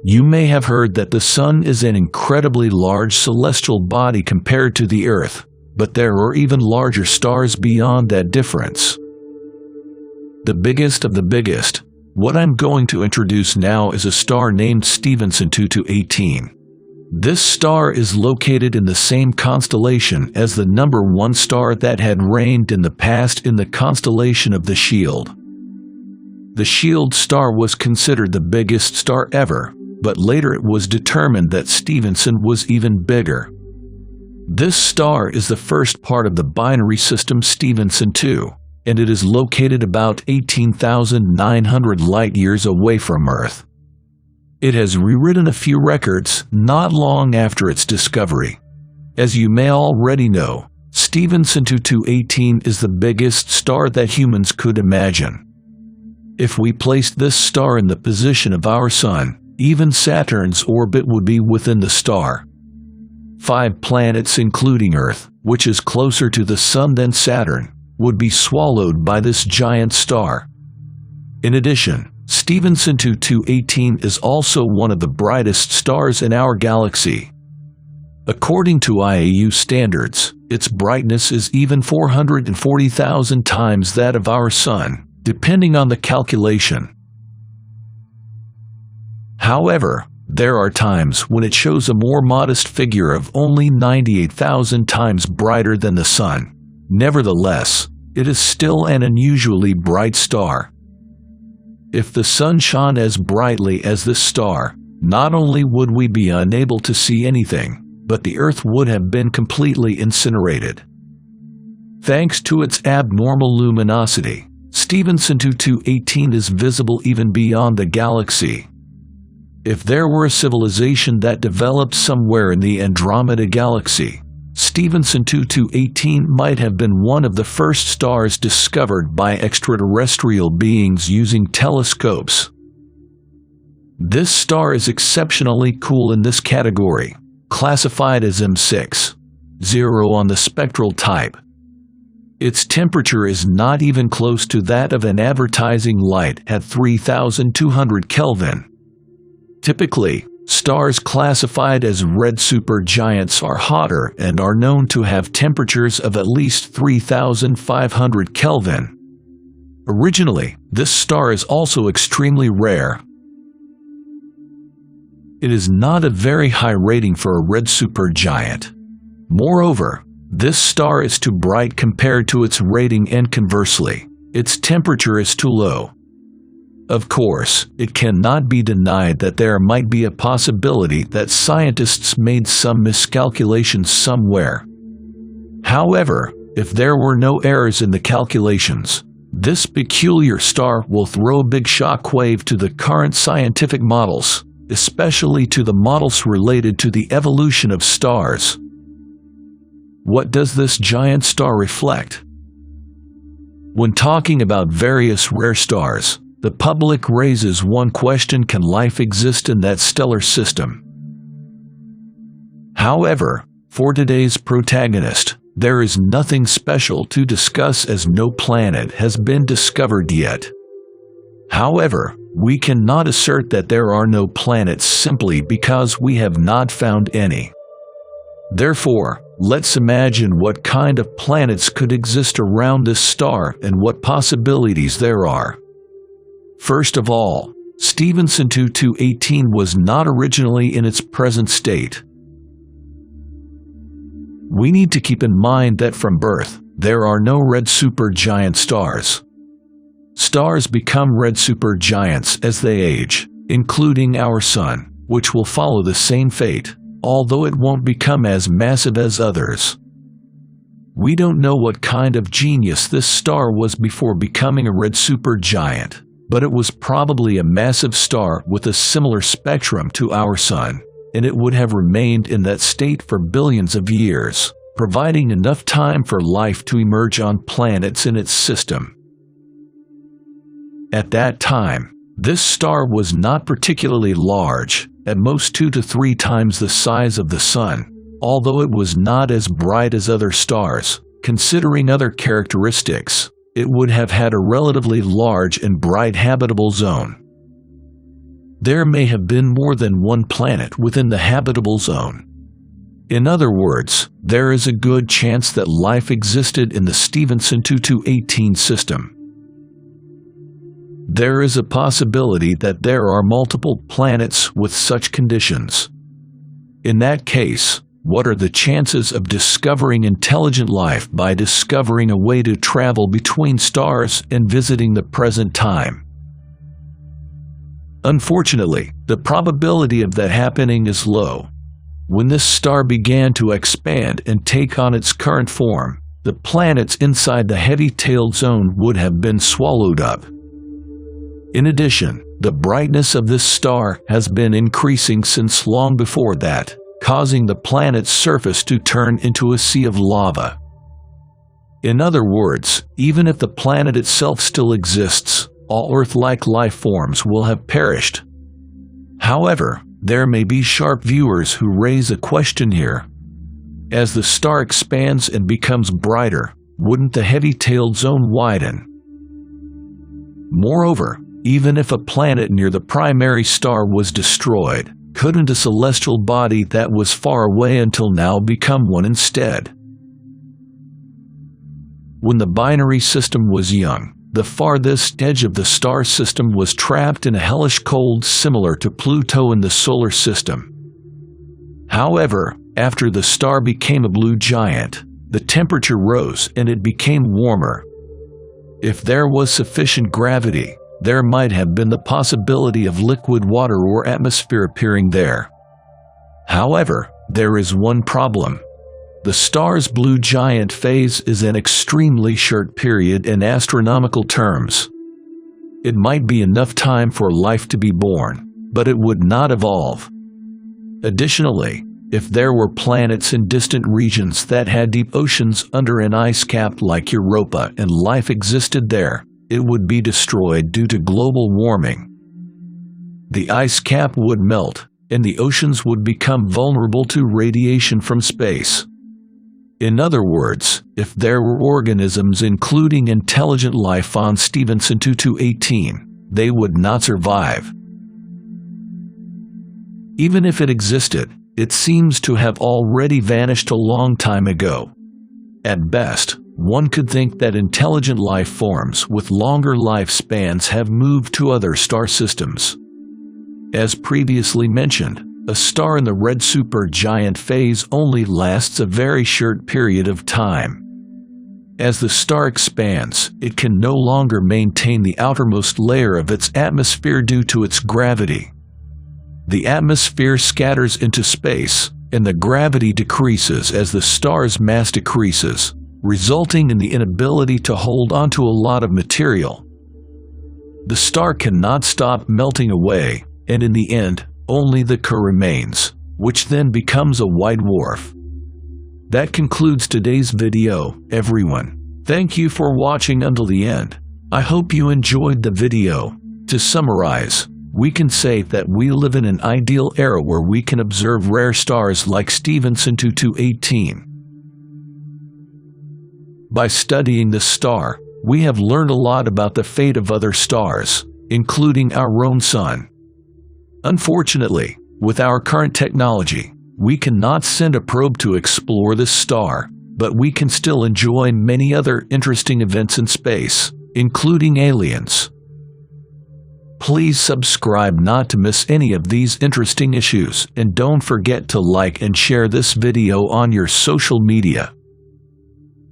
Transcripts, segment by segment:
You may have heard that the Sun is an incredibly large celestial body compared to the Earth, but there are even larger stars beyond that difference. The biggest of the biggest. What I'm going to introduce now is a star named Stephenson 2218. This star is located in the same constellation as the number 1 star that had reigned in the past in the constellation of the Shield. The Shield star was considered the biggest star ever, but later it was determined that Stephenson was even bigger. This star is the first part of the binary system Stephenson 2, and it is located about 18,900 light-years away from Earth. It has rewritten a few records not long after its discovery. As you may already know, Stephenson 2218 is the biggest star that humans could imagine. If we placed this star in the position of our Sun, even Saturn's orbit would be within the star. 5 planets including Earth, which is closer to the Sun than Saturn, would be swallowed by this giant star. In addition, Stephenson 2218 is also one of the brightest stars in our galaxy. According to IAU standards, its brightness is even 440,000 times that of our Sun, depending on the calculation. However, there are times when it shows a more modest figure of only 98,000 times brighter than the Sun. Nevertheless, it is still an unusually bright star. If the Sun shone as brightly as this star, not only would we be unable to see anything, but the Earth would have been completely incinerated. Thanks to its abnormal luminosity, Stephenson 2218 is visible even beyond the galaxy. If there were a civilization that developed somewhere in the Andromeda galaxy, Stephenson 2218 might have been one of the first stars discovered by extraterrestrial beings using telescopes. This star is exceptionally cool in this category, classified as M6, 0 on the spectral type. Its temperature is not even close to that of an advertising light at 3,200 Kelvin. Typically, stars classified as red supergiants are hotter and are known to have temperatures of at least 3,500 Kelvin. Originally, this star is also extremely rare. It is not a very high rating for a red supergiant. Moreover, this star is too bright compared to its rating, and conversely, its temperature is too low. Of course, it cannot be denied that there might be a possibility that scientists made some miscalculations somewhere. However, if there were no errors in the calculations, this peculiar star will throw a big shockwave to the current scientific models, especially to the models related to the evolution of stars. What does this giant star reflect? When talking about various rare stars, the public raises one question: can life exist in that stellar system? However, for today's protagonist, there is nothing special to discuss as no planet has been discovered yet. However, we cannot assert that there are no planets simply because we have not found any. Therefore, let's imagine what kind of planets could exist around this star and what possibilities there are. First of all, Stephenson 2218 was not originally in its present state. We need to keep in mind that from birth, there are no red supergiant stars. Stars become red supergiants as they age, including our Sun, which will follow the same fate, although it won't become as massive as others. We don't know what kind of genius this star was before becoming a red supergiant, but it was probably a massive star with a similar spectrum to our Sun, and it would have remained in that state for billions of years, providing enough time for life to emerge on planets in its system. At that time, this star was not particularly large, at most 2 to 3 times the size of the Sun, although it was not as bright as other stars. Considering other characteristics, it would have had a relatively large and bright habitable zone. there may have been more than one planet within the habitable zone. In other words, there is a good chance that life existed in the Stephenson 2218 system. There is a possibility that there are multiple planets with such conditions. In that case, what are the chances of discovering intelligent life by discovering a way to travel between stars and visiting the present time? Unfortunately, the probability of that happening is low. When this star began to expand and take on its current form, the planets inside the heavy-tailed zone would have been swallowed up. In addition, the brightness of this star has been increasing since long before that, causing the planet's surface to turn into a sea of lava. In other words, even if the planet itself still exists, all Earth-like life forms will have perished. However, there may be sharp viewers who raise a question here. As the star expands and becomes brighter, wouldn't the heavy-tailed zone widen? Moreover, even if a planet near the primary star was destroyed, couldn't a celestial body that was far away until now become one instead? When the binary system was young, the farthest edge of the star system was trapped in a hellish cold similar to Pluto in the solar system. However, after the star became a blue giant, the temperature rose and it became warmer. If there was sufficient gravity, there might have been the possibility of liquid water or atmosphere appearing there. However, there is one problem. The star's blue giant phase is an extremely short period in astronomical terms. It might be enough time for life to be born, but it would not evolve. Additionally, if there were planets in distant regions that had deep oceans under an ice cap like Europa and life existed there, it would be destroyed due to global warming. The ice cap would melt, and the oceans would become vulnerable to radiation from space. In other words, if there were organisms including intelligent life on Stephenson 2218, they would not survive. Even if it existed, it seems to have already vanished a long time ago. At best, one could think that intelligent life forms with longer lifespans have moved to other star systems. As previously mentioned, a star in the red supergiant phase only lasts a very short period of time. As the star expands, it can no longer maintain the outermost layer of its atmosphere due to its gravity. The atmosphere scatters into space, and the gravity decreases as the star's mass decreases, resulting in the inability to hold onto a lot of material. The star cannot stop melting away, and in the end, only the core remains, which then becomes a white dwarf. That concludes today's video, everyone. Thank you for watching until the end. I hope you enjoyed the video. To summarize, we can say that we live in an ideal era where we can observe rare stars like Stephenson 2218. By studying this star, we have learned a lot about the fate of other stars, including our own sun. Unfortunately, with our current technology, we cannot send a probe to explore this star, but we can still enjoy many other interesting events in space, including aliens. Please subscribe not to miss any of these interesting issues, and don't forget to like and share this video on your social media.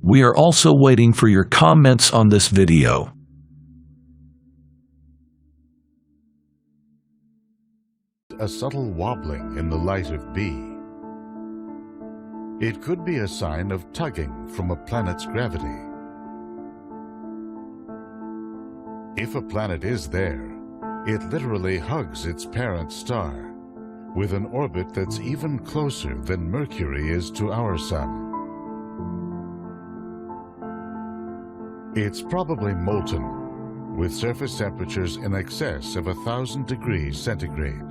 We are also waiting for your comments on this video. A subtle wobbling in the light of B. It could be a sign of tugging from a planet's gravity. If a planet is there, it literally hugs its parent star, with an orbit that's even closer than Mercury is to our Sun. It's probably molten, with surface temperatures in excess of 1,000 degrees centigrade.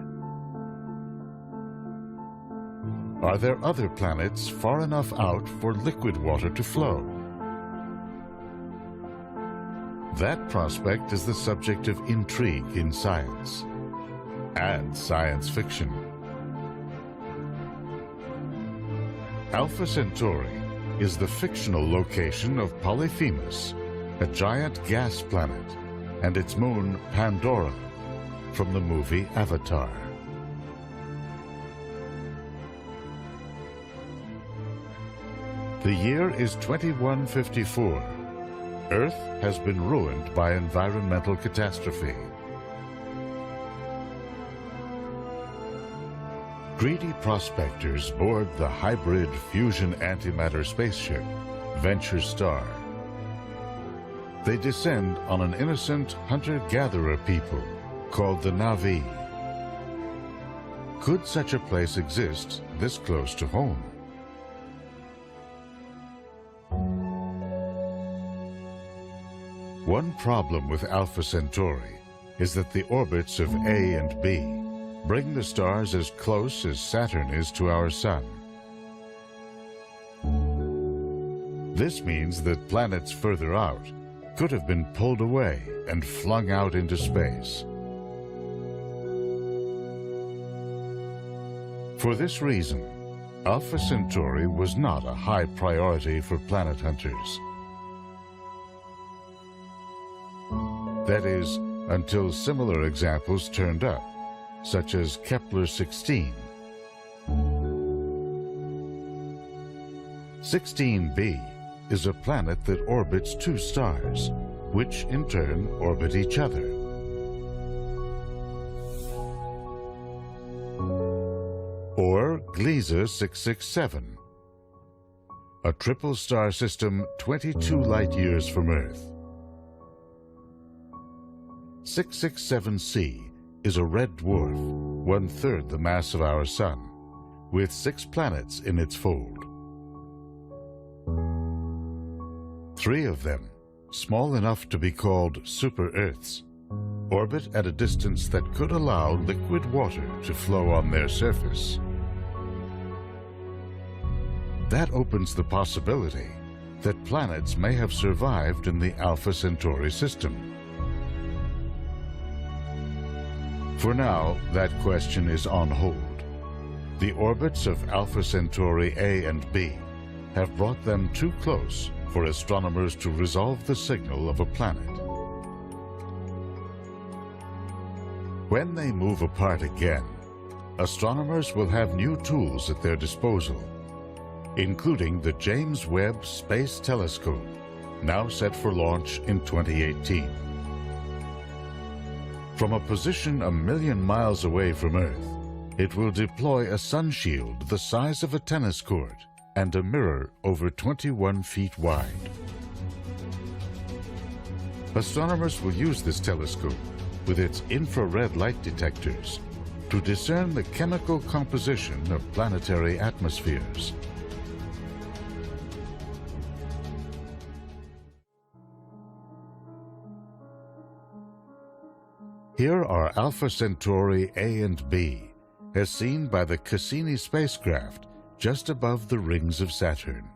Are there other planets far enough out for liquid water to flow? That prospect is the subject of intrigue in science. and science fiction. Alpha Centauri is the fictional location of Polyphemus, a giant gas planet, and its moon Pandora, from the movie Avatar. The year is 2154. Earth has been ruined by environmental catastrophe. Greedy prospectors board the hybrid fusion antimatter spaceship, Venture Star. They descend on an innocent hunter-gatherer people called the Na'vi. Could such a place exist this close to home? One problem with Alpha Centauri is that the orbits of A and B bring the stars as close as Saturn is to our Sun. This means that planets further out could have been pulled away and flung out into space. For this reason, Alpha Centauri was not a high priority for planet hunters. That is, until similar examples turned up, such as Kepler-16. 16b is a planet that orbits two stars, which in turn orbit each other. Or Gliese 667, a triple star system 22 light-years from Earth. 667c is a red dwarf, 1/3 the mass of our Sun, with 6 planets in its fold. 3 of them, small enough to be called super-Earths, orbit at a distance that could allow liquid water to flow on their surface. That opens the possibility that planets may have survived in the Alpha Centauri system. For now, that question is on hold. The orbits of Alpha Centauri A and B have brought them too close for astronomers to resolve the signal of a planet. When they move apart again, astronomers will have new tools at their disposal, including the James Webb Space Telescope, now set for launch in 2018. From a position 1 million miles away from Earth, it will deploy a sun shield the size of a tennis court and a mirror over 21 feet wide. Astronomers will use this telescope with its infrared light detectors to discern the chemical composition of planetary atmospheres. Here are Alpha Centauri A and B, as seen by the Cassini spacecraft just above the rings of Saturn.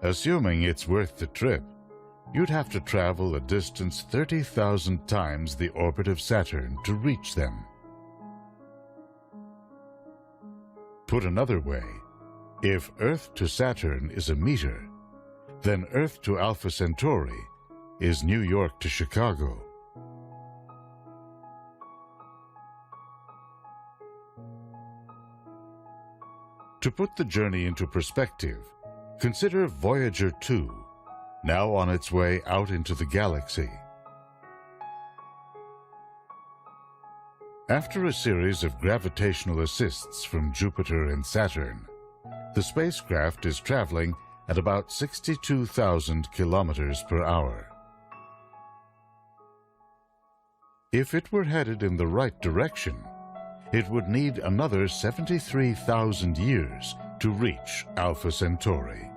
Assuming it's worth the trip, you'd have to travel a distance 30,000 times the orbit of Saturn to reach them. Put another way, if Earth to Saturn is a meter, then Earth to Alpha Centauri is New York to Chicago. To put the journey into perspective, consider Voyager 2, now on its way out into the galaxy. After a series of gravitational assists from Jupiter and Saturn, the spacecraft is traveling at about 62,000 kilometers per hour. If it were headed in the right direction, it would need another 73,000 years to reach Alpha Centauri.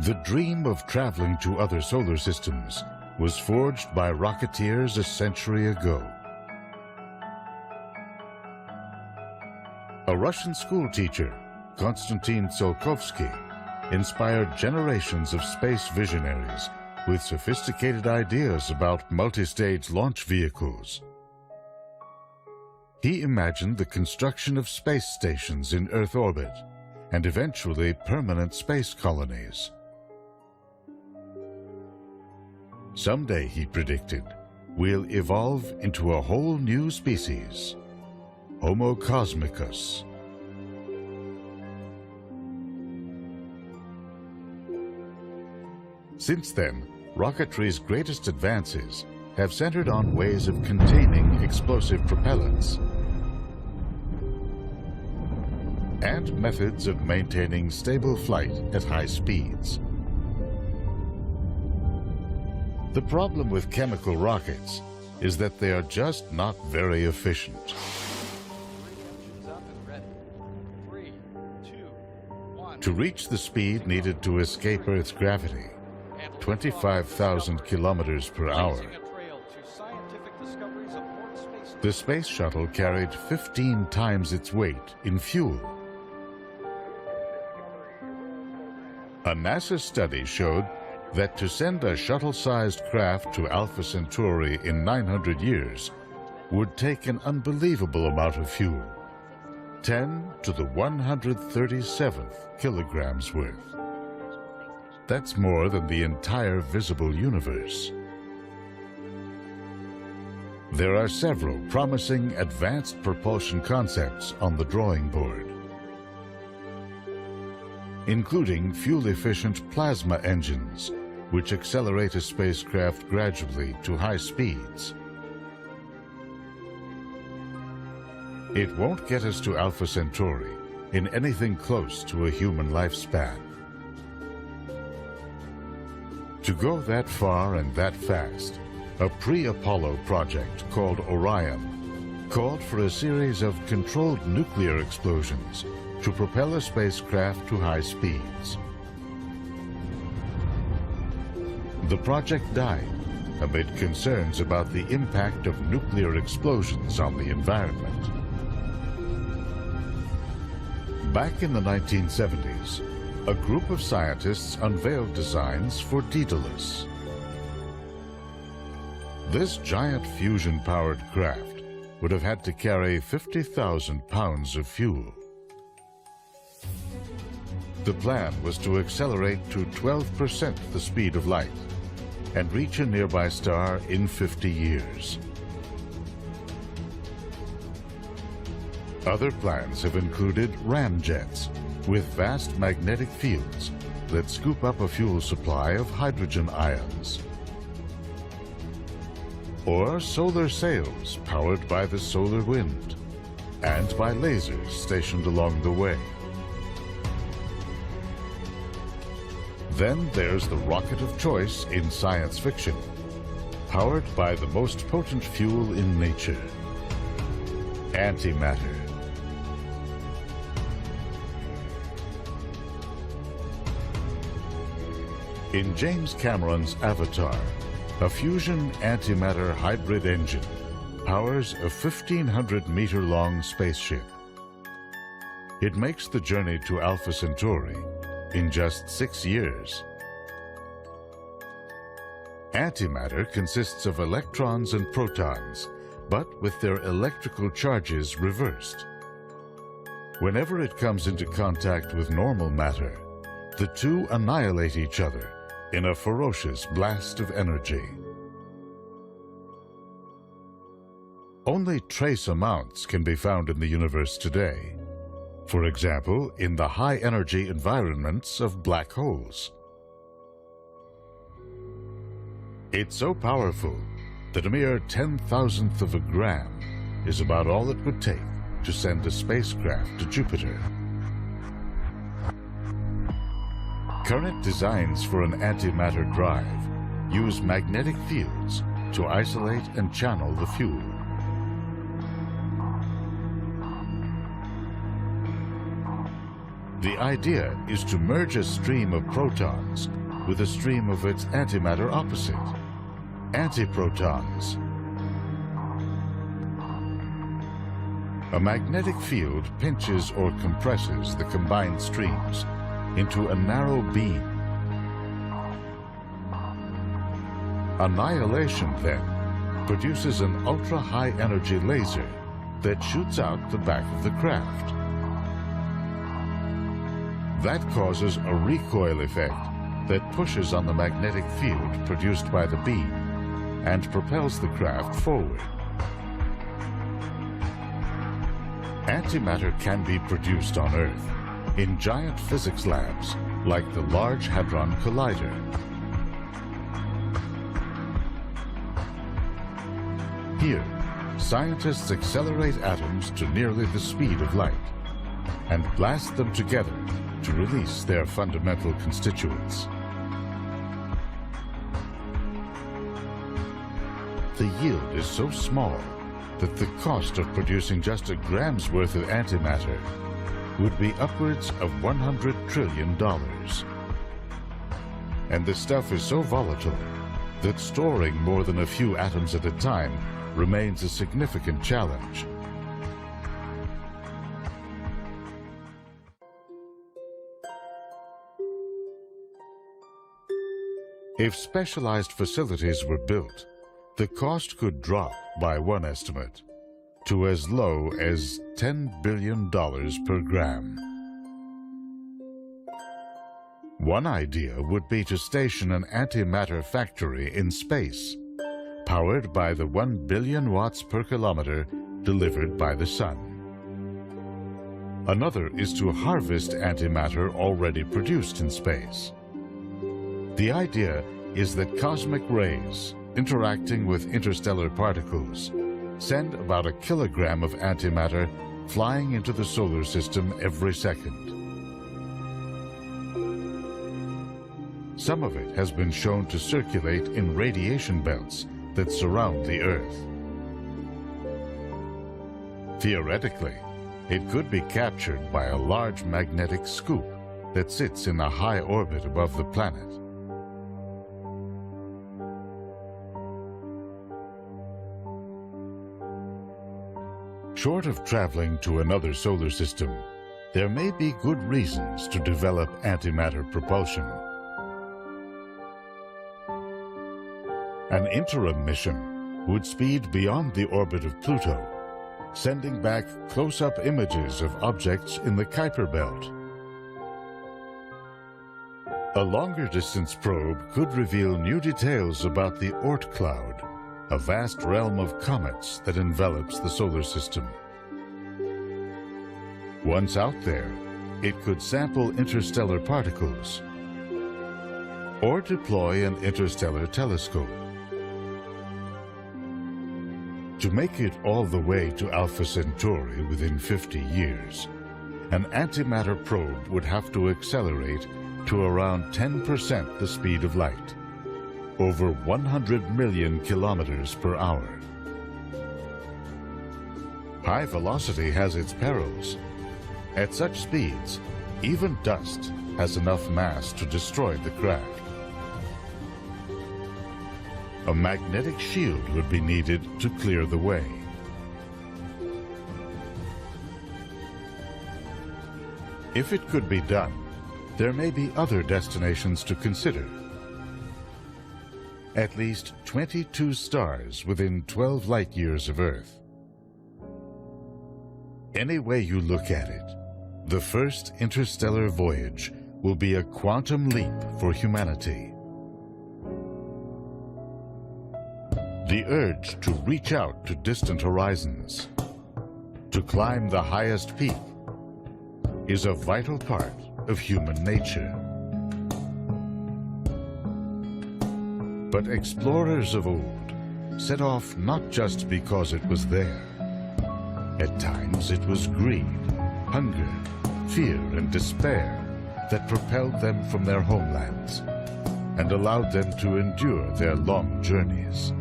The dream of traveling to other solar systems was forged by rocketeers a century ago. A Russian schoolteacher, Konstantin Tsiolkovsky, inspired generations of space visionaries with sophisticated ideas about multi-stage launch vehicles. He imagined the construction of space stations in Earth orbit and eventually permanent space colonies. Someday, he predicted, we'll evolve into a whole new species, Homo cosmicus. Since then, rocketry's greatest advances have centered on ways of containing explosive propellants and methods of maintaining stable flight at high speeds. The problem with chemical rockets is that they are just not very efficient. To reach the speed needed to escape Earth's gravity, 25,000 kilometers per hour, the space shuttle carried 15 times its weight in fuel. A NASA study showed that to send a shuttle-sized craft to Alpha Centauri in 900 years would take an unbelievable amount of fuel, 10 to the 137th kilograms worth. That's more than the entire visible universe. There are several promising advanced propulsion concepts on the drawing board, including fuel-efficient plasma engines, which accelerate a spacecraft gradually to high speeds. It won't get us to Alpha Centauri in anything close to a human lifespan. To go that far and that fast, a pre-Apollo project called Orion called for a series of controlled nuclear explosions to propel a spacecraft to high speeds. The project died amid concerns about the impact of nuclear explosions on the environment. Back in the 1970s, a group of scientists unveiled designs for Daedalus. This giant fusion-powered craft would have had to carry 50,000 pounds of fuel. The plan was to accelerate to 12% the speed of light and reach a nearby star in 50 years. Other plans have included ramjets with vast magnetic fields that scoop up a fuel supply of hydrogen ions, or solar sails powered by the solar wind and by lasers stationed along the way. Then there's the rocket of choice in science fiction, powered by the most potent fuel in nature, antimatter. In James Cameron's Avatar, a fusion antimatter hybrid engine powers a 1,500-meter-long spaceship. It makes the journey to Alpha Centauri in just 6 years. Antimatter consists of electrons and protons, but with their electrical charges reversed. Whenever it comes into contact with normal matter, the two annihilate each other in a ferocious blast of energy. Only trace amounts can be found in the universe today. For example, in the high-energy environments of black holes. It's so powerful that a mere 10,000th of a gram is about all it would take to send a spacecraft to Jupiter. Current designs for an antimatter drive use magnetic fields to isolate and channel the fuel. The idea is to merge a stream of protons with a stream of its antimatter opposite, antiprotons. A magnetic field pinches or compresses the combined streams, into a narrow beam. Annihilation, then, produces an ultra-high energy laser that shoots out the back of the craft. That causes a recoil effect that pushes on the magnetic field produced by the beam and propels the craft forward. Antimatter can be produced on Earth in giant physics labs like the Large Hadron Collider. Here, scientists accelerate atoms to nearly the speed of light and blast them together to release their fundamental constituents. The yield is so small that the cost of producing just a gram's worth of antimatter would be upwards of $100 trillion. And the stuff is so volatile that storing more than a few atoms at a time remains a significant challenge. If specialized facilities were built, the cost could drop by one estimate to as low as $10 billion per gram. One idea would be to station an antimatter factory in space, powered by the 1 billion watts per kilometer delivered by the sun. Another is to harvest antimatter already produced in space. The idea is that cosmic rays, interacting with interstellar particles, send about a kilogram of antimatter flying into the solar system every second. Some of it has been shown to circulate in radiation belts that surround the Earth. Theoretically, it could be captured by a large magnetic scoop that sits in a high orbit above the planet. Short of traveling to another solar system, there may be good reasons to develop antimatter propulsion. An interim mission would speed beyond the orbit of Pluto, sending back close-up images of objects in the Kuiper Belt. A longer-distance probe could reveal new details about the Oort cloud, a vast realm of comets that envelops the solar system. Once out there, it could sample interstellar particles or deploy an interstellar telescope. To make it all the way to Alpha Centauri within 50 years, an antimatter probe would have to accelerate to around 10% the speed of light, over 100 million kilometers per hour. High velocity has its perils. At such speeds, even dust has enough mass to destroy the craft. A magnetic shield would be needed to clear the way. If it could be done, there may be other destinations to consider. At least 22 stars within 12 light years of Earth. Any way you look at it, the first interstellar voyage will be a quantum leap for humanity. The urge to reach out to distant horizons, to climb the highest peak, is a vital part of human nature. But explorers of old set off not just because it was there. At times it was greed, hunger, fear, and despair that propelled them from their homelands and allowed them to endure their long journeys.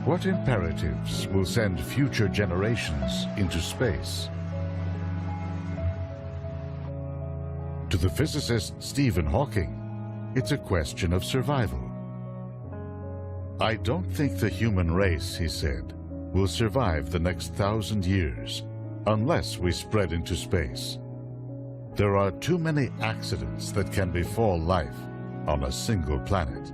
What imperatives will send future generations into space? To the physicist Stephen Hawking, it's a question of survival. I don't think the human race, he said, will survive the next 1,000 years unless we spread into space. There are too many accidents that can befall life on a single planet.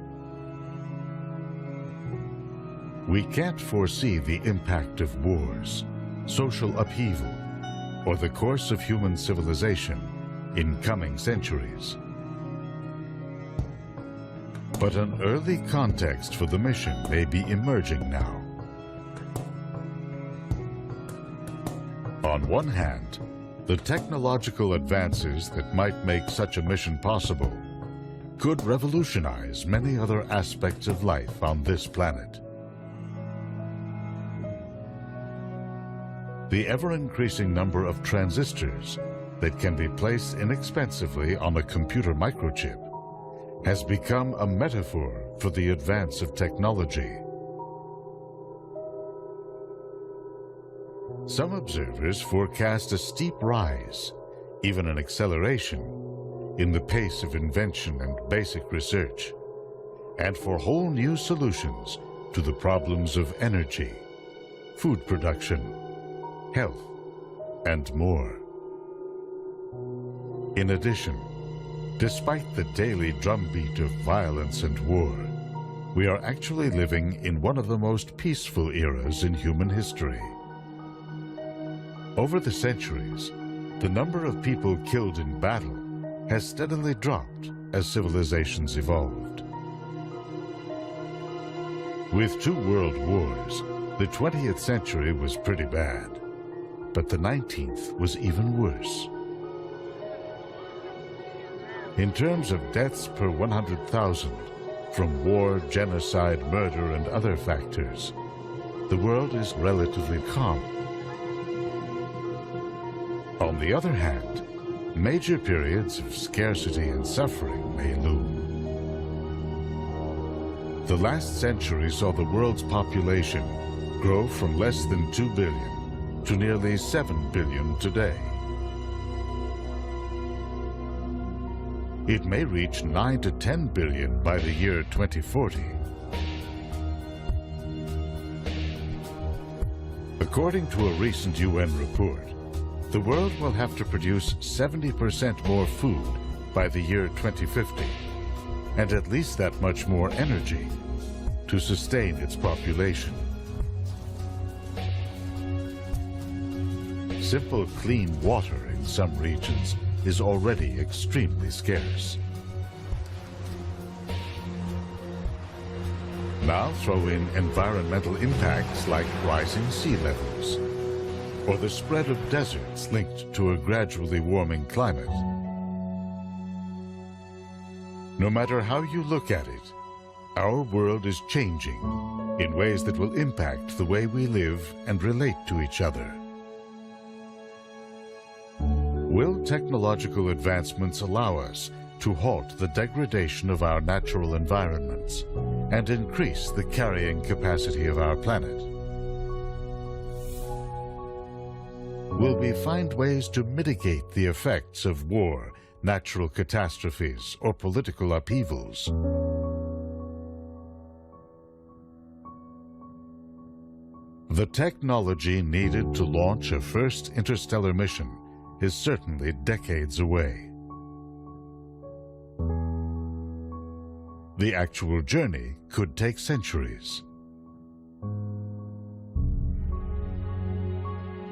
We can't foresee the impact of wars, social upheaval, or the course of human civilization in coming centuries. But an early context for the mission may be emerging now. On one hand, the technological advances that might make such a mission possible could revolutionize many other aspects of life on this planet. The ever-increasing number of transistors that can be placed inexpensively on a computer microchip has become a metaphor for the advance of technology. Some observers forecast a steep rise, even an acceleration, in the pace of invention and basic research, and for whole new solutions to the problems of energy, food production, health, and more. In addition, despite the daily drumbeat of violence and war, we are actually living in one of the most peaceful eras in human history. Over the centuries, the number of people killed in battle has steadily dropped as civilizations evolved. With 2 world wars, the 20th century was pretty bad, but the 19th was even worse. In terms of deaths per 100,000, from war, genocide, murder, and other factors, the world is relatively calm. On the other hand, major periods of scarcity and suffering may loom. The last century saw the world's population grow from less than 2 billion to nearly 7 billion today. It may reach 9 to 10 billion by the year 2040. According to a recent UN report, the world will have to produce 70% more food by the year 2050, and at least that much more energy to sustain its population. Simple, clean water in some regions is already extremely scarce. Now throw in environmental impacts like rising sea levels, or the spread of deserts linked to a gradually warming climate. No matter how you look at it, our world is changing in ways that will impact the way we live and relate to each other. Will technological advancements allow us to halt the degradation of our natural environments and increase the carrying capacity of our planet? Will we find ways to mitigate the effects of war, natural catastrophes, or political upheavals? The technology needed to launch a first interstellar mission is certainly decades away. The actual journey could take centuries.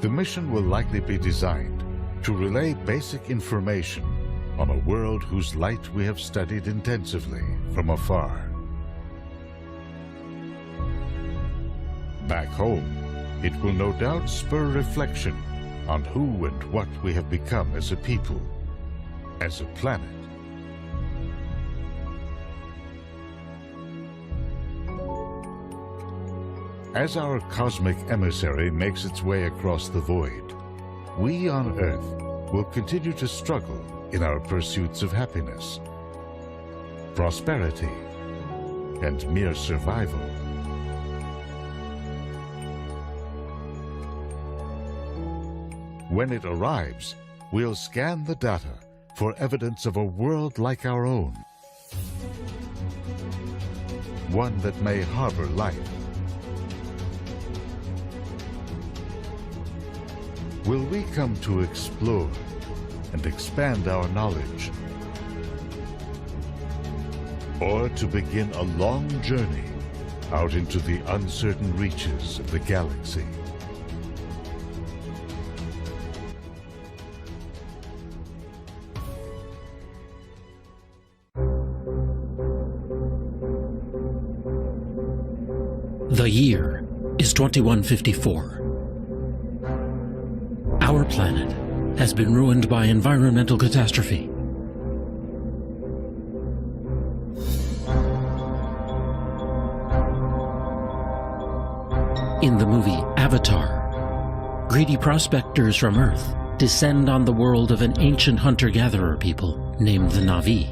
The mission will likely be designed to relay basic information on a world whose light we have studied intensively from afar. Back home, it will no doubt spur reflection on who and what we have become as a people, as a planet. As our cosmic emissary makes its way across the void, we on Earth will continue to struggle in our pursuits of happiness, prosperity, and mere survival. When it arrives, we'll scan the data for evidence of a world like our own, one that may harbor life. will we come to explore and expand our knowledge, or to begin a long journey out into the uncertain reaches of the galaxy? The year is 2154. Our planet has been ruined by environmental catastrophe. In the movie Avatar, greedy prospectors from Earth descend on the world of an ancient hunter-gatherer people named the Na'vi.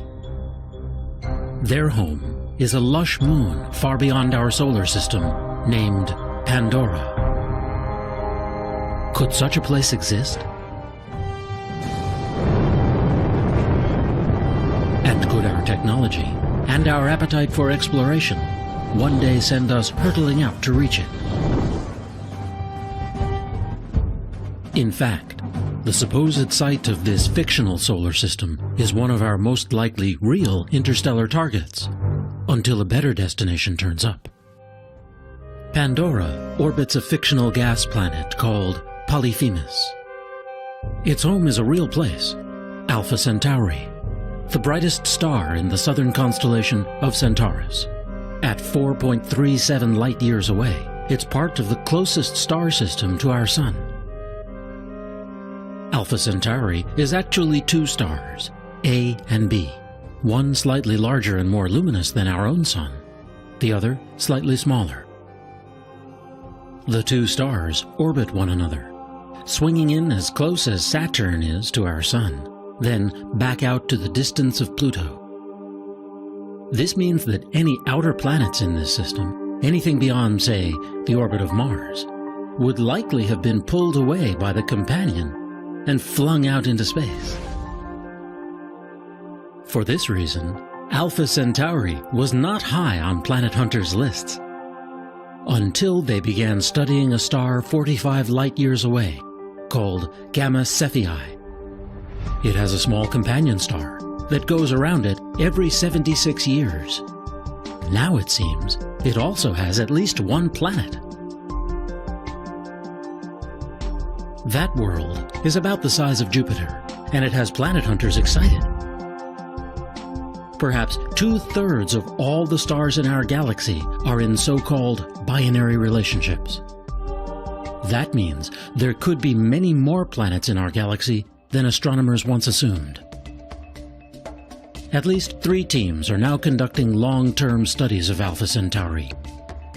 Their home is a lush moon far beyond our solar system named Pandora. Could such a place exist? And could our technology and our appetite for exploration one day send us hurtling out to reach it? In fact, the supposed site of this fictional solar system is one of our most likely real interstellar targets, until a better destination turns up. Pandora orbits a fictional gas planet called Polyphemus. Its home is a real place, Alpha Centauri, the brightest star in the southern constellation of Centaurus. At 4.37 light-years away, it's part of the closest star system to our Sun. Alpha Centauri is actually two stars, A and B, one slightly larger and more luminous than our own Sun, the other slightly smaller. The two stars orbit one another, swinging in as close as Saturn is to our Sun, then back out to the distance of Pluto. This means that any outer planets in this system, anything beyond, say, the orbit of Mars, would likely have been pulled away by the companion and flung out into space. For this reason, Alpha Centauri was not high on planet hunters' lists, until they began studying a star 45 light-years away, called Gamma Cephei. It has a small companion star that goes around it every 76 years. Now it seems it also has at least one planet. That world is about the size of Jupiter, and it has planet hunters excited. Perhaps 2/3 of all the stars in our galaxy are in so-called binary relationships. That means there could be many more planets in our galaxy than astronomers once assumed. At least 3 teams are now conducting long-term studies of Alpha Centauri,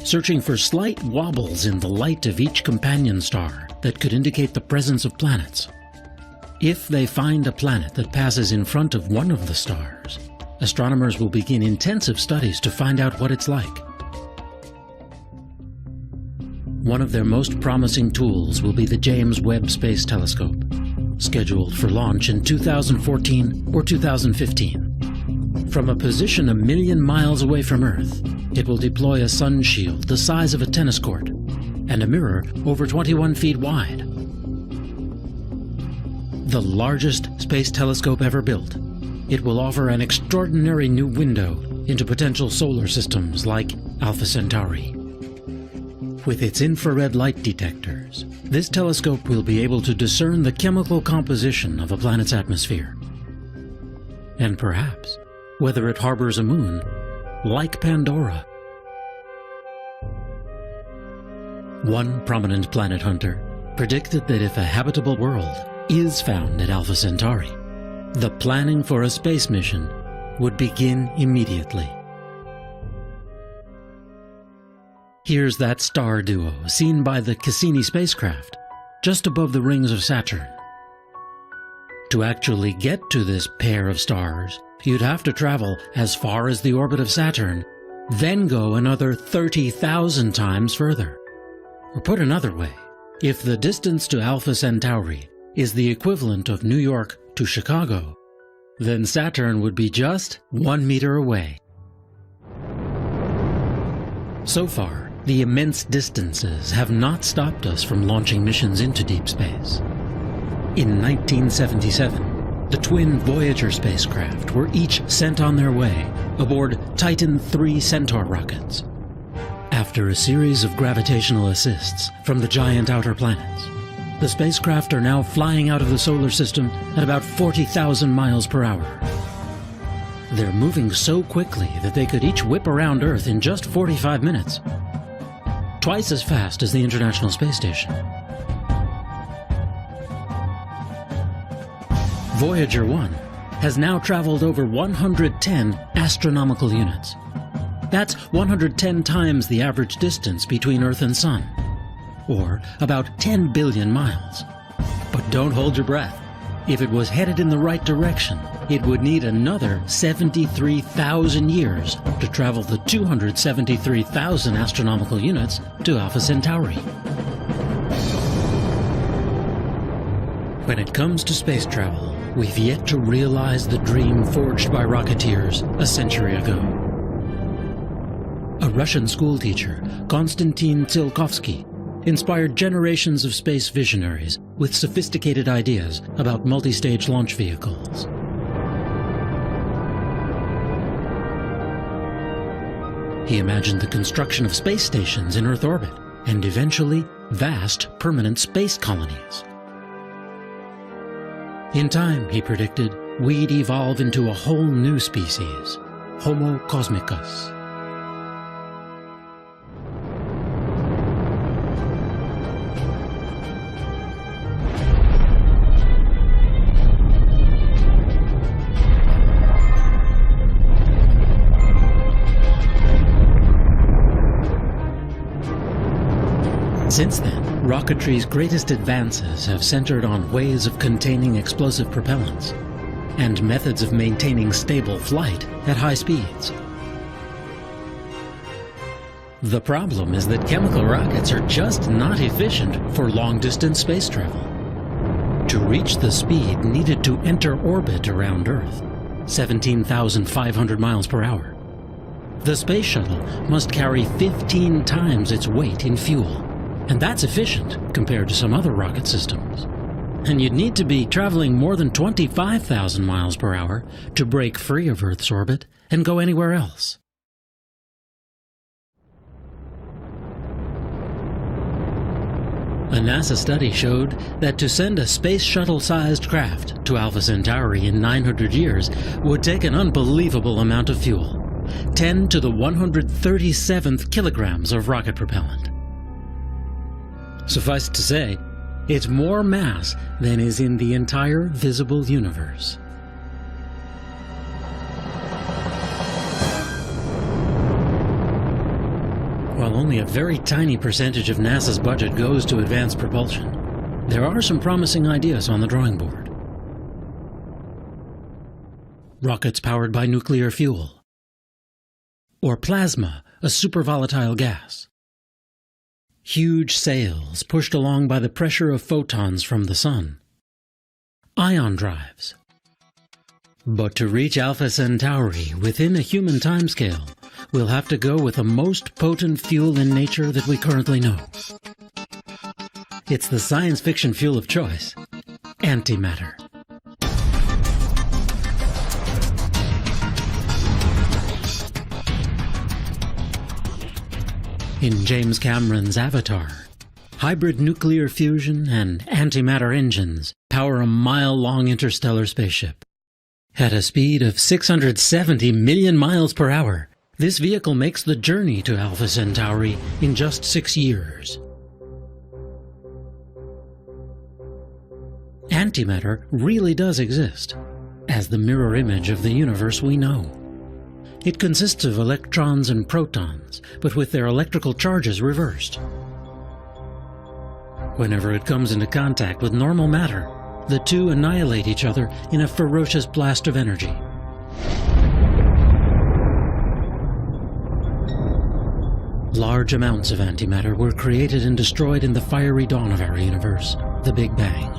searching for slight wobbles in the light of each companion star that could indicate the presence of planets. If they find a planet that passes in front of one of the stars, astronomers will begin intensive studies to find out what it's like. One of their most promising tools will be the James Webb Space Telescope, scheduled for launch in 2014 or 2015. From a position 1 million miles away from Earth, it will deploy a sun shield the size of a tennis court and a mirror over 21 feet wide. The largest space telescope ever built, it will offer an extraordinary new window into potential solar systems like Alpha Centauri. With its infrared light detectors, this telescope will be able to discern the chemical composition of a planet's atmosphere. And perhaps whether it harbors a moon, like Pandora. One prominent planet hunter predicted that if a habitable world is found at Alpha Centauri, the planning for a space mission would begin immediately. Here's that star duo seen by the Cassini spacecraft, just above the rings of Saturn. To actually get to this pair of stars, you'd have to travel as far as the orbit of Saturn, then go another 30,000 times further. Or put another way, if the distance to Alpha Centauri is the equivalent of New York to Chicago, then Saturn would be just 1 meter away. So far, the immense distances have not stopped us from launching missions into deep space. In 1977, the twin Voyager spacecraft were each sent on their way aboard Titan III Centaur rockets. After a series of gravitational assists from the giant outer planets, the spacecraft are now flying out of the solar system at about 40,000 miles per hour. They're moving so quickly that they could each whip around Earth in just 45 minutes. Twice as fast as the International Space Station. Voyager 1 has now traveled over 110 astronomical units. That's 110 times the average distance between Earth and Sun, or about 10 billion miles. But don't hold your breath. If it was headed in the right direction, it would need another 73,000 years to travel the 273,000 astronomical units to Alpha Centauri. When it comes to space travel, we've yet to realize the dream forged by rocketeers a century ago. A Russian schoolteacher, Konstantin Tsiolkovsky, inspired generations of space visionaries with sophisticated ideas about multi-stage launch vehicles. He imagined the construction of space stations in Earth orbit, and eventually vast permanent space colonies. In time, he predicted, we'd evolve into a whole new species, Homo cosmicus. Since then, rocketry's greatest advances have centered on ways of containing explosive propellants and methods of maintaining stable flight at high speeds. The problem is that chemical rockets are just not efficient for long-distance space travel. To reach the speed needed to enter orbit around Earth, 17,500 miles per hour, the space shuttle must carry 15 times its weight in fuel. And that's efficient compared to some other rocket systems. And you'd need to be traveling more than 25,000 miles per hour to break free of Earth's orbit and go anywhere else. A NASA study showed that to send a space shuttle-sized craft to Alpha Centauri in 900 years would take an unbelievable amount of fuel, 10 to the 137th kilograms of rocket propellant. Suffice it to say, it's more mass than is in the entire visible universe. While only a very tiny percentage of NASA's budget goes to advanced propulsion, there are some promising ideas on the drawing board. Rockets powered by nuclear fuel, or plasma, a supervolatile gas. Huge sails pushed along by the pressure of photons from the sun. Ion drives. But to reach Alpha Centauri within a human timescale, we'll have to go with the most potent fuel in nature that we currently know. It's the science fiction fuel of choice, antimatter. In James Cameron's Avatar, hybrid nuclear fusion and antimatter engines power a mile-long interstellar spaceship. At a speed of 670 million miles per hour, this vehicle makes the journey to Alpha Centauri in just 6 years. Antimatter really does exist, as the mirror image of the universe we know. It consists of electrons and protons, but with their electrical charges reversed. Whenever it comes into contact with normal matter, the two annihilate each other in a ferocious blast of energy. Large amounts of antimatter were created and destroyed in the fiery dawn of our universe, the Big Bang.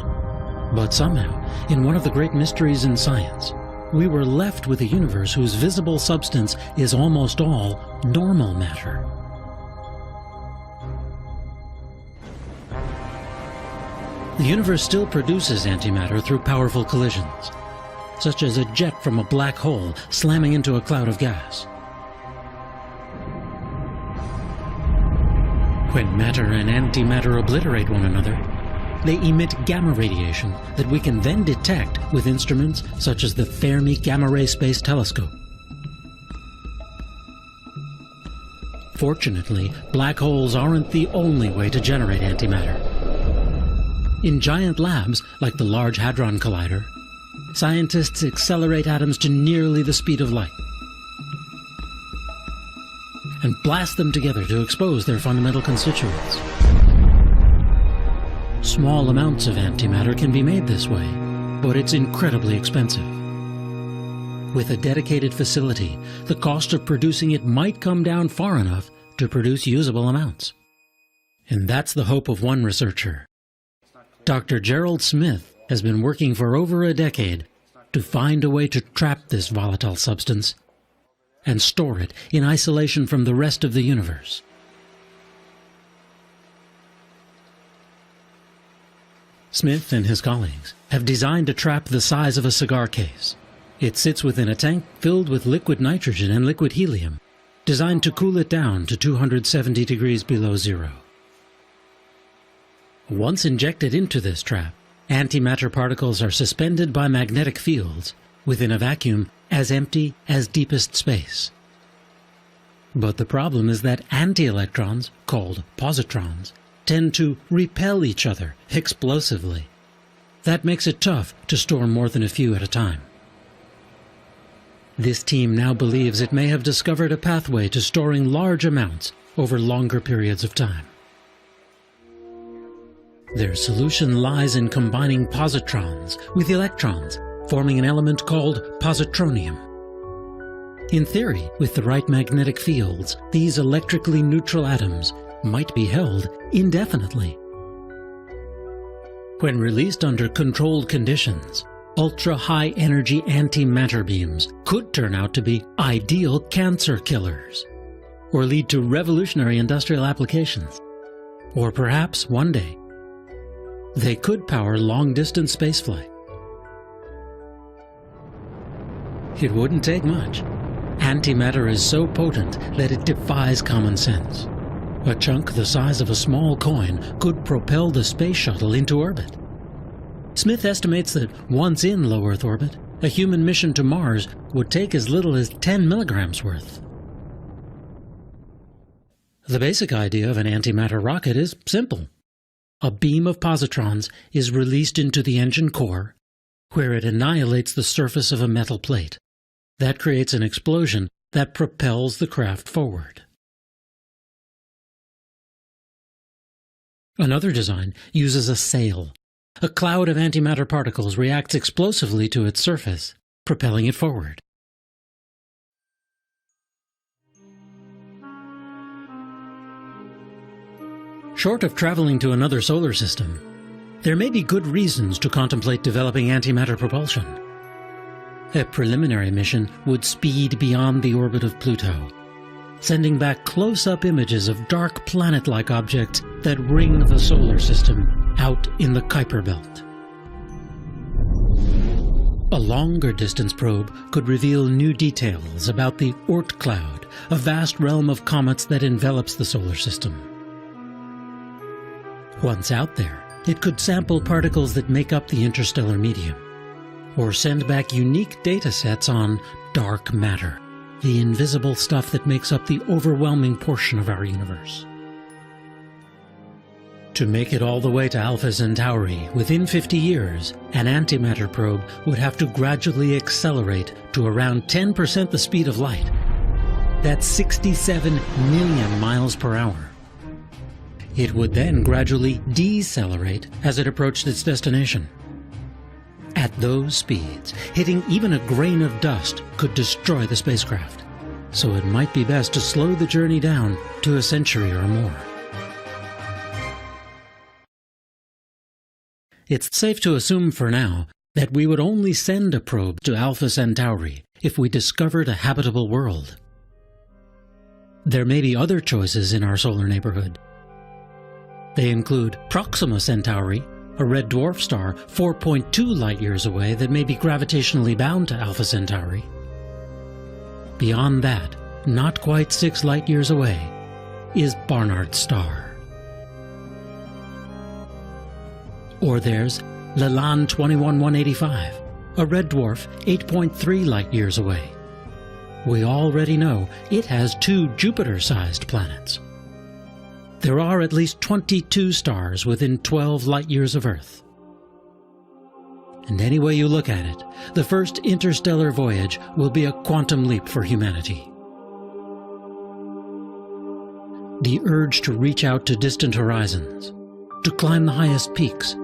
But somehow, in one of the great mysteries in science, we were left with a universe whose visible substance is almost all normal matter. the universe still produces antimatter through powerful collisions, such as a jet from a black hole slamming into a cloud of gas. When matter and antimatter obliterate one another, they emit gamma radiation that we can then detect with instruments such as the Fermi Gamma Ray Space Telescope. Fortunately, black holes aren't the only way to generate antimatter. In giant labs, like the Large Hadron Collider, scientists accelerate atoms to nearly the speed of light and blast them together to expose their fundamental constituents. Small amounts of antimatter can be made this way, but it's incredibly expensive. With a dedicated facility, the cost of producing it might come down far enough to produce usable amounts. And that's the hope of one researcher. Dr. Gerald Smith has been working for over a decade to find a way to trap this volatile substance and store it in isolation from the rest of the universe. Smith and his colleagues have designed a trap the size of a cigar case. It sits within a tank filled with liquid nitrogen and liquid helium, designed to cool it down to 270 degrees below zero. Once injected into this trap, antimatter particles are suspended by magnetic fields within a vacuum as empty as deepest space. But the problem is that anti-electrons, called positrons, tend to repel each other explosively. That makes it tough to store more than a few at a time. This team now believes it may have discovered a pathway to storing large amounts over longer periods of time. Their solution lies in combining positrons with electrons, forming an element called positronium. In theory, with the right magnetic fields, these electrically neutral atoms might be held indefinitely. When released under controlled conditions, ultra-high energy antimatter beams could turn out to be ideal cancer killers, or lead to revolutionary industrial applications. Or perhaps, one day, they could power long-distance spaceflight. It wouldn't take much. Antimatter is so potent that it defies common sense. A chunk the size of a small coin could propel the space shuttle into orbit. Smith estimates that once in low Earth orbit, a human mission to Mars would take as little as 10 milligrams worth. The basic idea of an antimatter rocket is simple. A beam of positrons is released into the engine core, where it annihilates the surface of a metal plate. That creates an explosion that propels the craft forward. Another design uses a sail. A cloud of antimatter particles reacts explosively to its surface, propelling it forward. Short of traveling to another solar system, there may be good reasons to contemplate developing antimatter propulsion. A preliminary mission would speed beyond the orbit of Pluto, sending back close-up images of dark planet-like objects that ring the solar system out in the Kuiper Belt. A longer-distance probe could reveal new details about the Oort cloud, a vast realm of comets that envelops the solar system. Once out there, it could sample particles that make up the interstellar medium, or send back unique data sets on dark matter, the invisible stuff that makes up the overwhelming portion of our universe. To make it all the way to Alpha Centauri within 50 years, an antimatter probe would have to gradually accelerate to around 10% the speed of light. That's 67 million miles per hour. It would then gradually decelerate as it approached its destination. At those speeds, hitting even a grain of dust could destroy the spacecraft, so it might be best to slow the journey down to a century or more. It's safe to assume for now that we would only send a probe to Alpha Centauri if we discovered a habitable world. There may be other choices in our solar neighborhood. They include Proxima Centauri, a red dwarf star 4.2 light-years away that may be gravitationally bound to Alpha Centauri. Beyond that, not quite 6 light-years away, is Barnard's star. Or there's Leland 21185, a red dwarf 8.3 light-years away. We already know it has 2 Jupiter-sized planets. There are at least 22 stars within 12 light-years of Earth. And any way you look at it, the first interstellar voyage will be a quantum leap for humanity. The urge to reach out to distant horizons, to climb the highest peaks,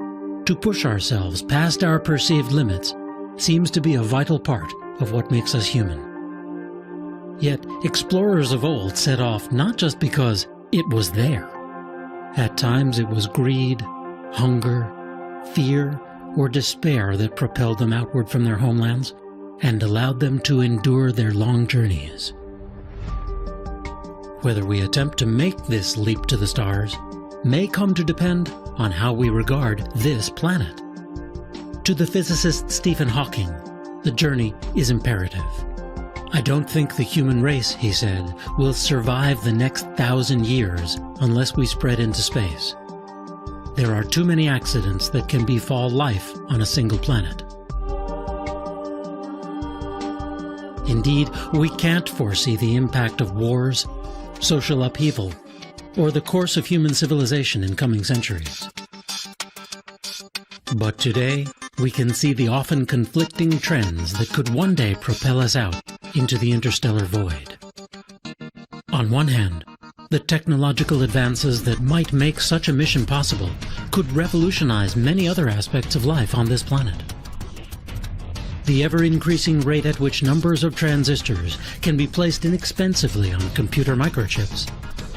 to push ourselves past our perceived limits, seems to be a vital part of what makes us human. Yet, explorers of old set off not just because it was there. At times it was greed, hunger, fear, or despair that propelled them outward from their homelands and allowed them to endure their long journeys. Whether we attempt to make this leap to the stars may come to depend on how we regard this planet. To the physicist Stephen Hawking, the journey is imperative. "I don't think the human race," he said, "will survive the next 1,000 years unless we spread into space. There are too many accidents that can befall life on a single planet." Indeed, we can't foresee the impact of wars, social upheaval, or the course of human civilization in coming centuries. But today, we can see the often conflicting trends that could one day propel us out into the interstellar void. On one hand, the technological advances that might make such a mission possible could revolutionize many other aspects of life on this planet. The ever-increasing rate at which numbers of transistors can be placed inexpensively on computer microchips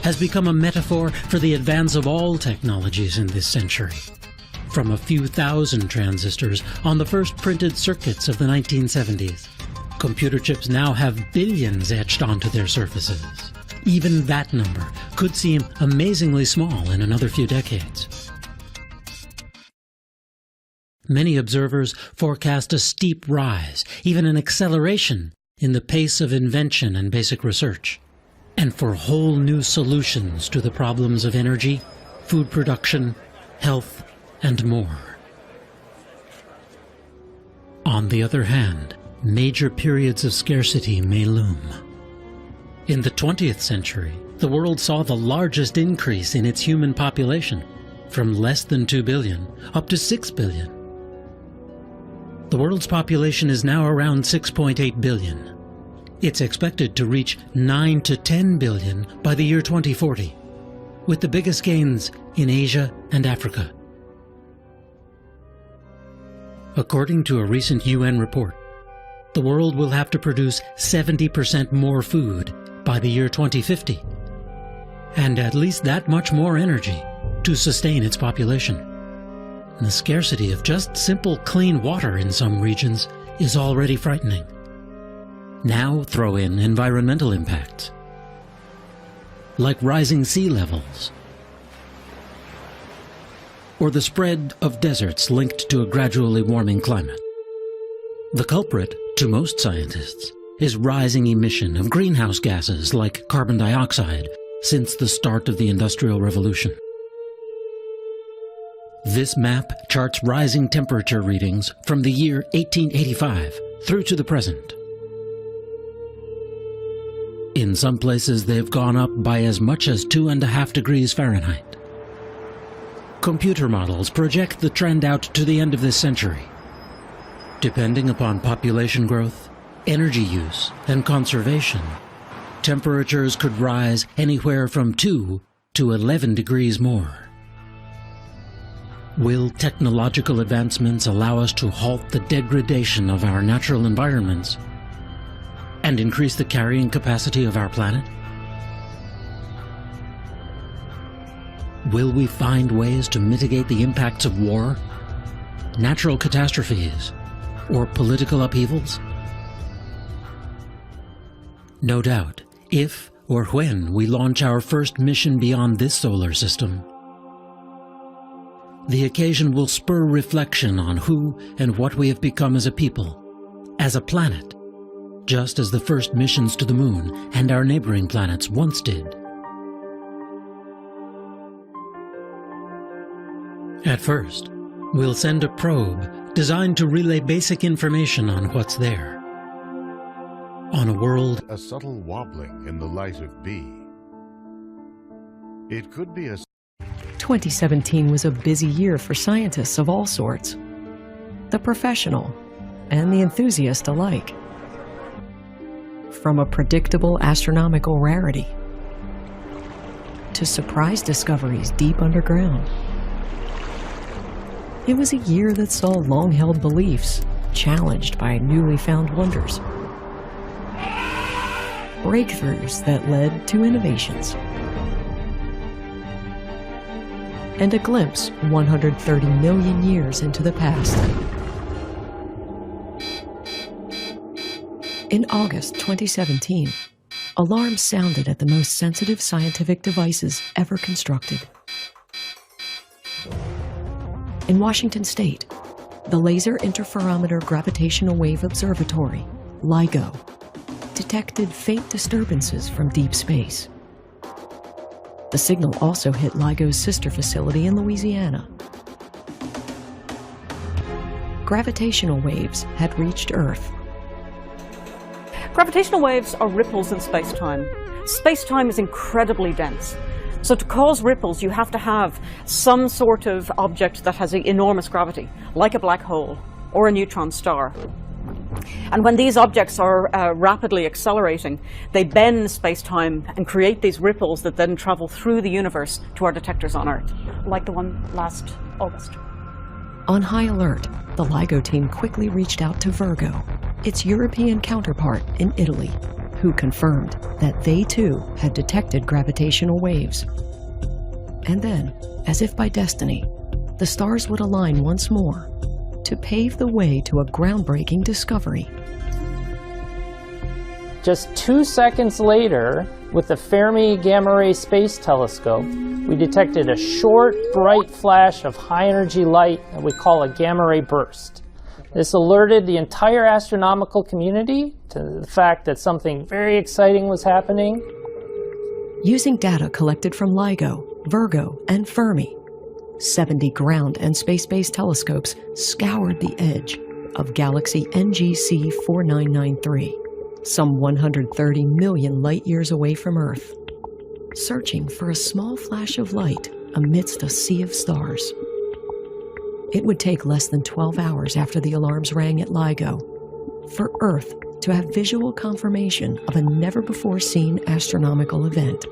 has become a metaphor for the advance of all technologies in this century. From a few thousand transistors on the first printed circuits of the 1970s, computer chips now have billions etched onto their surfaces. Even that number could seem amazingly small in another few decades. Many observers forecast a steep rise, even an acceleration, in the pace of invention and basic research, and for whole new solutions to the problems of energy, food production, health, and more. On the other hand, major periods of scarcity may loom. In the 20th century, the world saw the largest increase in its human population, from less than 2 billion up to 6 billion. The world's population is now around 6.8 billion. It's expected to reach 9 to 10 billion by the year 2040, with the biggest gains in Asia and Africa. According to a recent UN report, the world will have to produce 70% more food by the year 2050, and at least that much more energy to sustain its population. The scarcity of just simple clean water in some regions is already frightening. Now throw in environmental impacts, like rising sea levels, or the spread of deserts linked to a gradually warming climate. The culprit, to most scientists, is rising emission of greenhouse gases like carbon dioxide since the start of the Industrial Revolution. This map charts rising temperature readings from the year 1885 through to the present. In some places they've gone up by as much as 2.5 degrees Fahrenheit. Computer models project the trend out to the end of this century. Depending upon population growth, energy use, and conservation, temperatures could rise anywhere from 2 to 11 degrees more. Will technological advancements allow us to halt the degradation of our natural environments and increase the carrying capacity of our planet? Will we find ways to mitigate the impacts of war, natural catastrophes, or political upheavals? No doubt, if or when we launch our first mission beyond this solar system, the occasion will spur reflection on who and what we have become as a people, as a planet, just as the first missions to the moon and our neighboring planets once did. At first, we'll send a probe designed to relay basic information on what's there. On a world, A subtle wobbling in the light of B. It could be a 2017 was a busy year for scientists of all sorts, the professional and the enthusiast alike. From a predictable astronomical rarity to surprise discoveries deep underground. It was a year that saw long-held beliefs challenged by newly found wonders. Breakthroughs that led to innovations. And a glimpse 130 million years into the past. In August 2017, alarms sounded at the most sensitive scientific devices ever constructed. In Washington State, the Laser Interferometer Gravitational Wave Observatory, LIGO, detected faint disturbances from deep space. The signal also hit LIGO's sister facility in Louisiana. Gravitational waves had reached Earth. Gravitational waves are ripples in space-time. Space-time is incredibly dense. So to cause ripples, you have to have some sort of object that has enormous gravity, like a black hole or a neutron star. And when these objects are rapidly accelerating, they bend space-time and create these ripples that then travel through the universe to our detectors on Earth, like the one last August. On high alert, the LIGO team quickly reached out to Virgo, its European counterpart in Italy, who confirmed that they too had detected gravitational waves. And then, as if by destiny, the stars would align once more to pave the way to a groundbreaking discovery. Just 2 seconds later, with the Fermi Gamma Ray Space Telescope, we detected a short, bright flash of high-energy light that we call a gamma ray burst. This alerted the entire astronomical community to the fact that something very exciting was happening. Using data collected from LIGO, Virgo, and Fermi, 70 ground and space-based telescopes scoured the edge of galaxy NGC 4993, some 130 million light-years away from Earth, searching for a small flash of light amidst a sea of stars. It would take less than 12 hours after the alarms rang at LIGO for Earth to have visual confirmation of a never-before-seen astronomical event.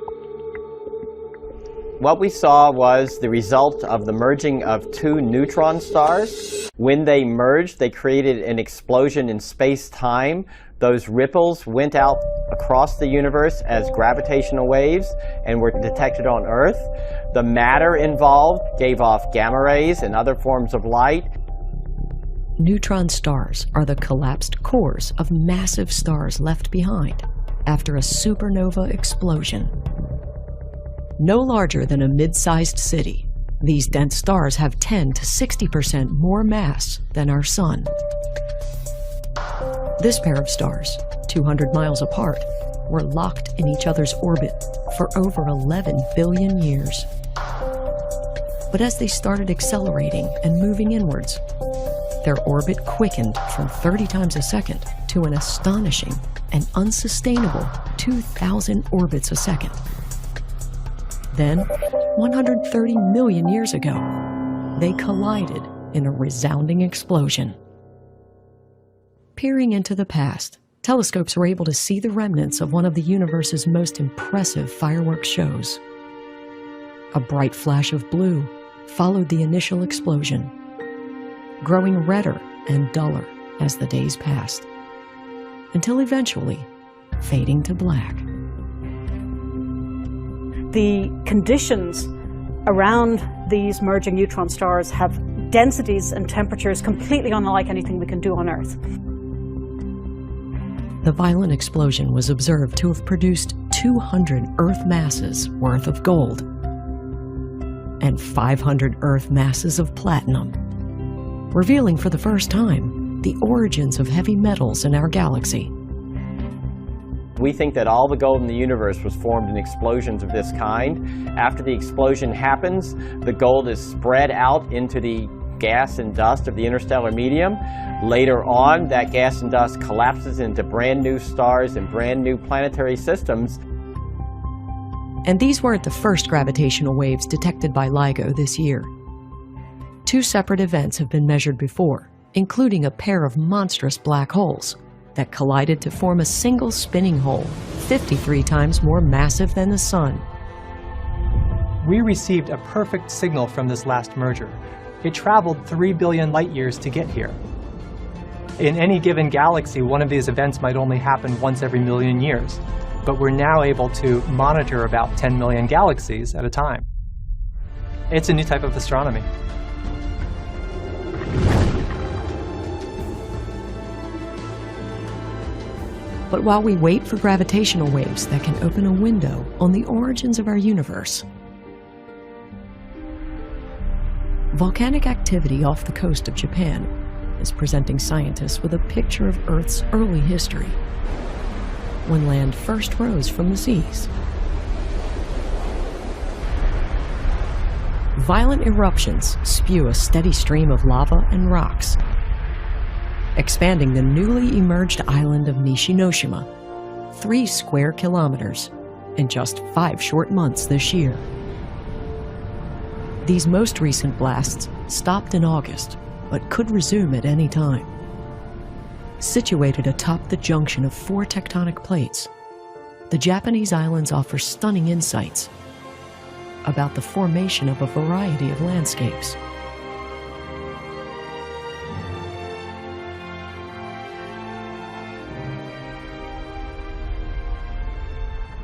What we saw was the result of the merging of 2 neutron stars. When they merged, they created an explosion in space-time. Those ripples went out across the universe as gravitational waves and were detected on Earth. The matter involved gave off gamma rays and other forms of light. Neutron stars are the collapsed cores of massive stars left behind after a supernova explosion. No larger than a mid-sized city, these dense stars have 10 to 60% more mass than our Sun. This pair of stars, 200 miles apart, were locked in each other's orbit for over 11 billion years. But as they started accelerating and moving inwards, their orbit quickened from 30 times a second to an astonishing and unsustainable 2,000 orbits a second. Then, 130 million years ago, they collided in a resounding explosion. Peering into the past, telescopes were able to see the remnants of one of the universe's most impressive fireworks shows. A bright flash of blue followed the initial explosion, growing redder and duller as the days passed, until eventually fading to black. The conditions around these merging neutron stars have densities and temperatures completely unlike anything we can do on Earth. The violent explosion was observed to have produced 200 Earth masses worth of gold. and 500 Earth masses of platinum, revealing for the first time the origins of heavy metals in our galaxy. We think that all the gold in the universe was formed in explosions of this kind. After the explosion happens, the gold is spread out into the gas and dust of the interstellar medium. Later on, that gas and dust collapses into brand new stars and brand new planetary systems. And these weren't the first gravitational waves detected by LIGO this year. 2 separate events have been measured before, including a pair of monstrous black holes that collided to form a single spinning hole, 53 times more massive than the Sun. We received a perfect signal from this last merger. It traveled 3 billion light years to get here. In any given galaxy, one of these events might only happen once every million years, but we're now able to monitor about 10 million galaxies at a time. It's a new type of astronomy. But while we wait for gravitational waves that can open a window on the origins of our universe, volcanic activity off the coast of Japan is presenting scientists with a picture of Earth's early history, when land first rose from the seas. Violent eruptions spew a steady stream of lava and rocks, expanding the newly emerged island of Nishinoshima, 3 square kilometers, in just 5 short months this year. These most recent blasts stopped in August, but could resume at any time. Situated atop the junction of 4 tectonic plates, the Japanese islands offer stunning insights about the formation of a variety of landscapes.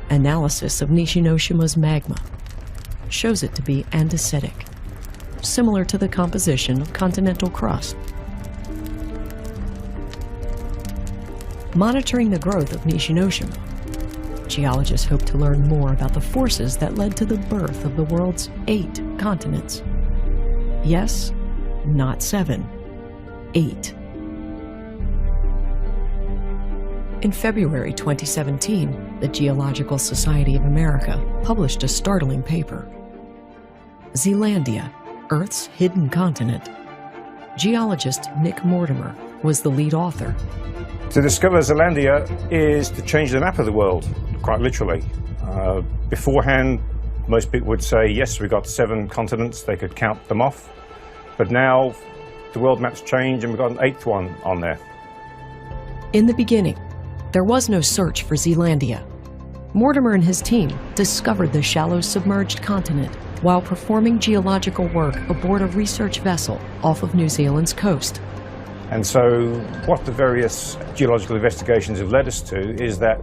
Analysis of Nishinoshima's magma shows it to be andesitic, similar to the composition of continental crust. Monitoring the growth of Nishinoshima, geologists hope to learn more about the forces that led to the birth of the world's 8 continents. Yes, not 7, 8. In February 2017, the Geological Society of America published a startling paper. Zealandia, Earth's hidden continent. Geologist Nick Mortimer was the lead author. To discover Zealandia is to change the map of the world, quite literally. Beforehand, most people would say, yes, we've got 7 continents, they could count them off. But now, the world map's changed and we've got an 8th one on there. In the beginning, there was no search for Zealandia. Mortimer and his team discovered the shallow submerged continent while performing geological work aboard a research vessel off of New Zealand's coast. And so what the various geological investigations have led us to is that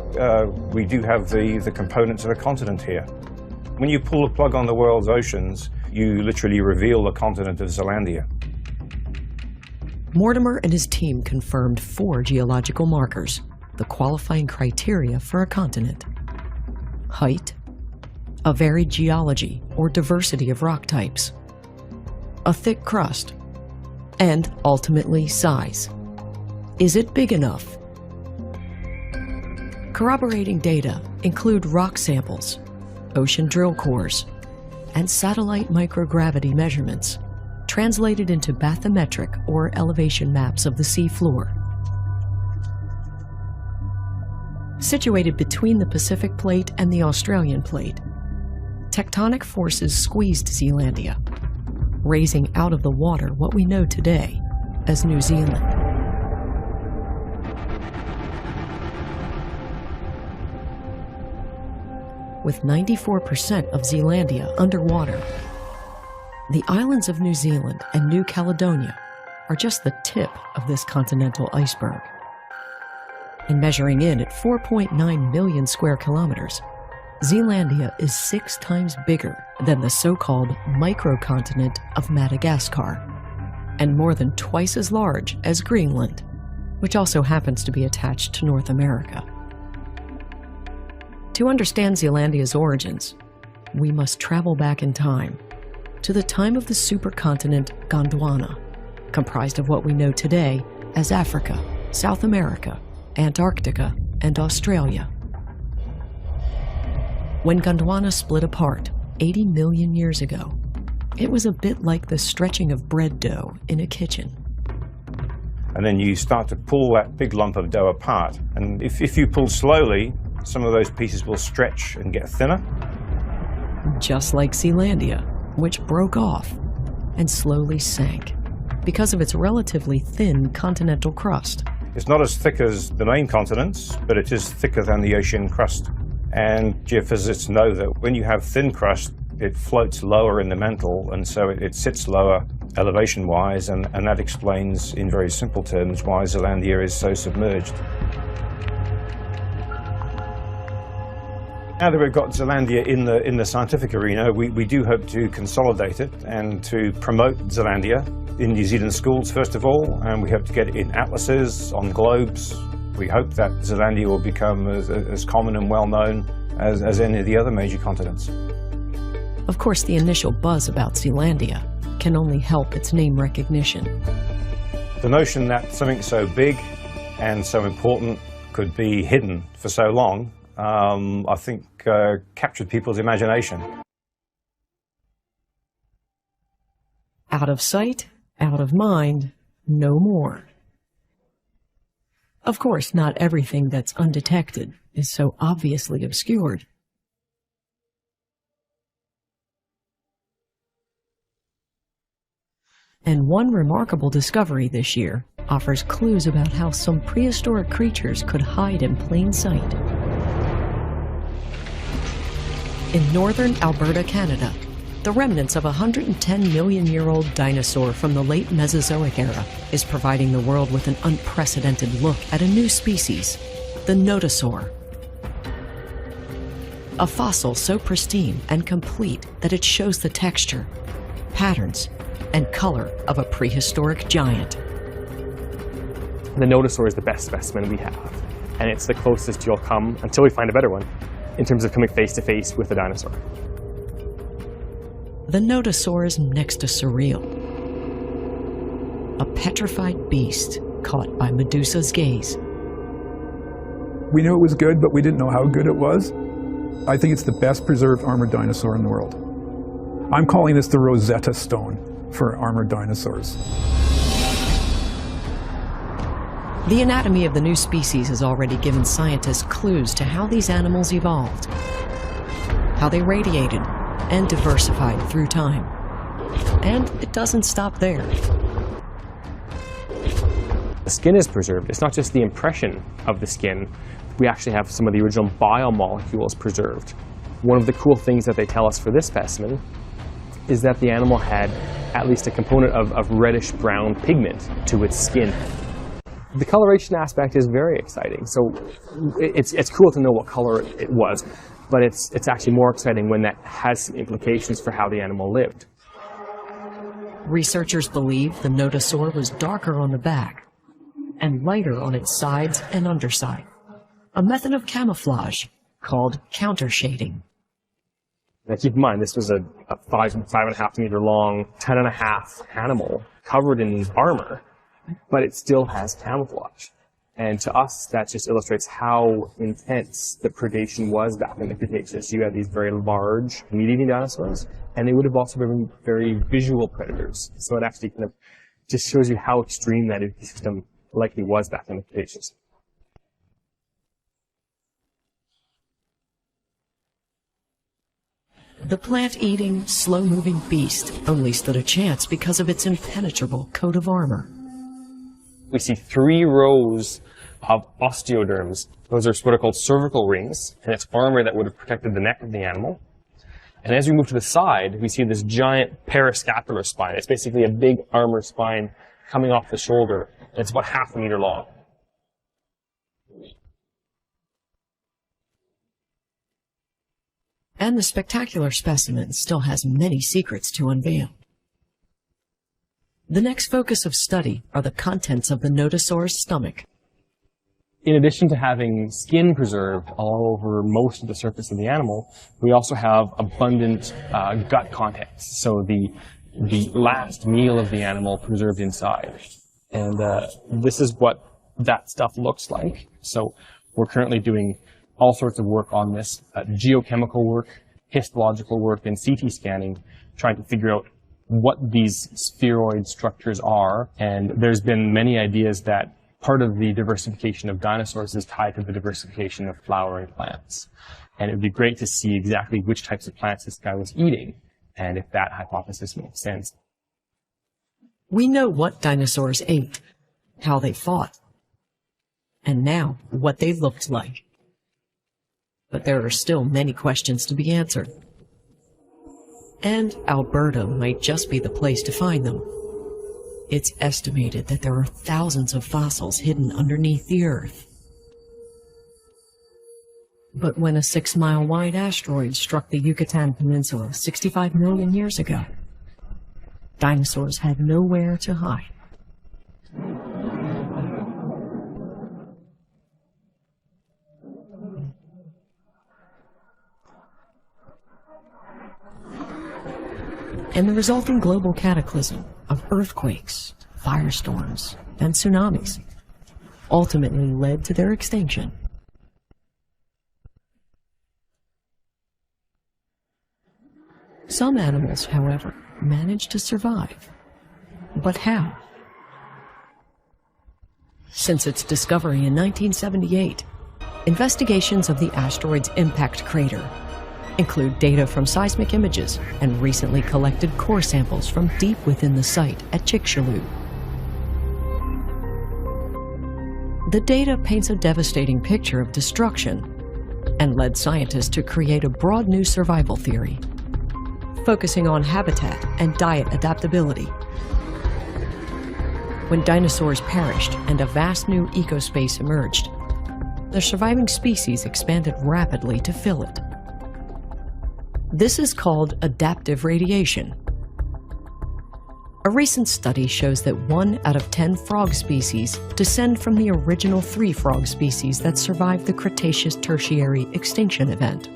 we do have the components of a continent here. When you pull the plug on the world's oceans, you literally reveal the continent of Zealandia. Mortimer and his team confirmed 4 geological markers, the qualifying criteria for a continent: height, a varied geology or diversity of rock types, a thick crust, and ultimately size. Is it big enough? Corroborating data include rock samples, ocean drill cores, and satellite microgravity measurements, translated into bathymetric or elevation maps of the sea floor. Situated between the Pacific Plate and the Australian Plate, tectonic forces squeezed Zealandia, raising out of the water what we know today as New Zealand. With 94% of Zealandia underwater, the islands of New Zealand and New Caledonia are just the tip of this continental iceberg. And measuring in at 4.9 million square kilometers, Zealandia is 6 times bigger than the so-called microcontinent of Madagascar, and more than twice as large as Greenland, which also happens to be attached to North America. To understand Zealandia's origins, we must travel back in time to the time of the supercontinent Gondwana, comprised of what we know today as Africa, South America, Antarctica, and Australia. When Gondwana split apart 80 million years ago, it was a bit like the stretching of bread dough in a kitchen. And then you start to pull that big lump of dough apart. And if you pull slowly, some of those pieces will stretch and get thinner. Just like Sealandia, which broke off and slowly sank because of its relatively thin continental crust. It's not as thick as the main continents, but it is thicker than the ocean crust. And geophysicists know that when you have thin crust, it floats lower in the mantle, and so it sits lower elevation-wise, and that explains, in very simple terms, why Zealandia is so submerged. Now that we've got Zealandia in the scientific arena, we do hope to consolidate it and to promote Zealandia in New Zealand schools, first of all, and we hope to get it in atlases, on globes. We hope that Zealandia will become as common and well-known as any of the other major continents. Of course, the initial buzz about Sealandia can only help its name recognition. The notion that something so big and so important could be hidden for so long, I think captured people's imagination. Out of sight, out of mind, no more. Of course, not everything that's undetected is so obviously obscured. And one remarkable discovery this year offers clues about how some prehistoric creatures could hide in plain sight. In northern Alberta, Canada, the remnants of a 110-million-year-old dinosaur from the late Mesozoic era is providing the world with an unprecedented look at a new species, the nodosaur. A fossil so pristine and complete that it shows the texture, patterns, and color of a prehistoric giant. The nodosaur is the best specimen we have, and it's the closest you'll come, until we find a better one, in terms of coming face to face with a dinosaur. The nodosaur is next to surreal. A petrified beast caught by Medusa's gaze. We knew it was good, but we didn't know how good it was. I think it's the best preserved armored dinosaur in the world. I'm calling this the Rosetta Stone for armored dinosaurs. The anatomy of the new species has already given scientists clues to how these animals evolved, how they radiated and diversified through time. And it doesn't stop there. The skin is preserved. It's not just the impression of the skin. We actually have some of the original biomolecules preserved. One of the cool things that they tell us for this specimen is that the animal had at least a component of reddish-brown pigment to its skin. The coloration aspect is very exciting. So it's cool to know what color it was, but it's actually more exciting when that has some implications for how the animal lived. Researchers believe the nodosaur was darker on the back and lighter on its sides and underside, a method of camouflage called countershading. Now keep in mind, this was a 5.5 meter long, 10.5 animal covered in armor, but it still has camouflage. And to us, that just illustrates how intense the predation was back in the Cretaceous. You had these very large meat-eating dinosaurs, and they would have also been very visual predators. So it actually kind of just shows you how extreme that ecosystem likely was back in the Cretaceous. The plant-eating, slow-moving beast only stood a chance because of its impenetrable coat of armor. We see 3 rows of osteoderms. Those are what are called cervical rings, and it's armor that would have protected the neck of the animal. And as we move to the side, we see this giant parascapular spine. It's basically a big armor spine coming off the shoulder, and it's about 0.5 meter long. And the spectacular specimen still has many secrets to unveil. The next focus of study are the contents of the nodosaur's stomach. In addition to having skin preserved all over most of the surface of the animal, we also have abundant gut contents. So the last meal of the animal preserved inside. And this is what that stuff looks like. So we're currently doing all sorts of work on this, geochemical work, histological work, and CT scanning, trying to figure out what these spheroid structures are. And there's been many ideas that part of the diversification of dinosaurs is tied to the diversification of flowering plants. And it would be great to see exactly which types of plants this guy was eating, and if that hypothesis makes sense. We know what dinosaurs ate, how they fought, and now what they looked like. But there are still many questions to be answered. And Alberta might just be the place to find them. It's estimated that there are thousands of fossils hidden underneath the Earth. But when a 6-mile-wide asteroid struck the Yucatan Peninsula 65 million years ago, dinosaurs had nowhere to hide. And the resulting global cataclysm of earthquakes, firestorms, and tsunamis ultimately led to their extinction. Some animals, however, managed to survive. But how? Since its discovery in 1978, investigations of the asteroid's impact crater include data from seismic images and recently collected core samples from deep within the site at Chicxulub. The data paints a devastating picture of destruction and led scientists to create a broad new survival theory, focusing on habitat and diet adaptability. When dinosaurs perished and a vast new ecospace emerged, the surviving species expanded rapidly to fill it. This is called adaptive radiation. A recent study shows that 1 out of 10 frog species descend from the original 3 frog species that survived the Cretaceous-Tertiary extinction event.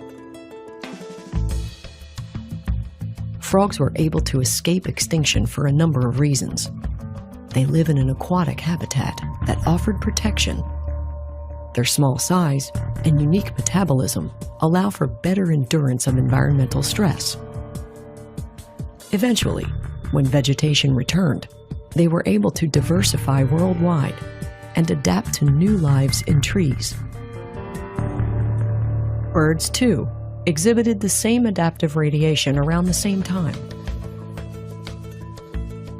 Frogs were able to escape extinction for a number of reasons. They live in an aquatic habitat that offered protection. Their small size and unique metabolism allow for better endurance of environmental stress. Eventually, when vegetation returned, they were able to diversify worldwide and adapt to new lives in trees. Birds, too, exhibited the same adaptive radiation around the same time.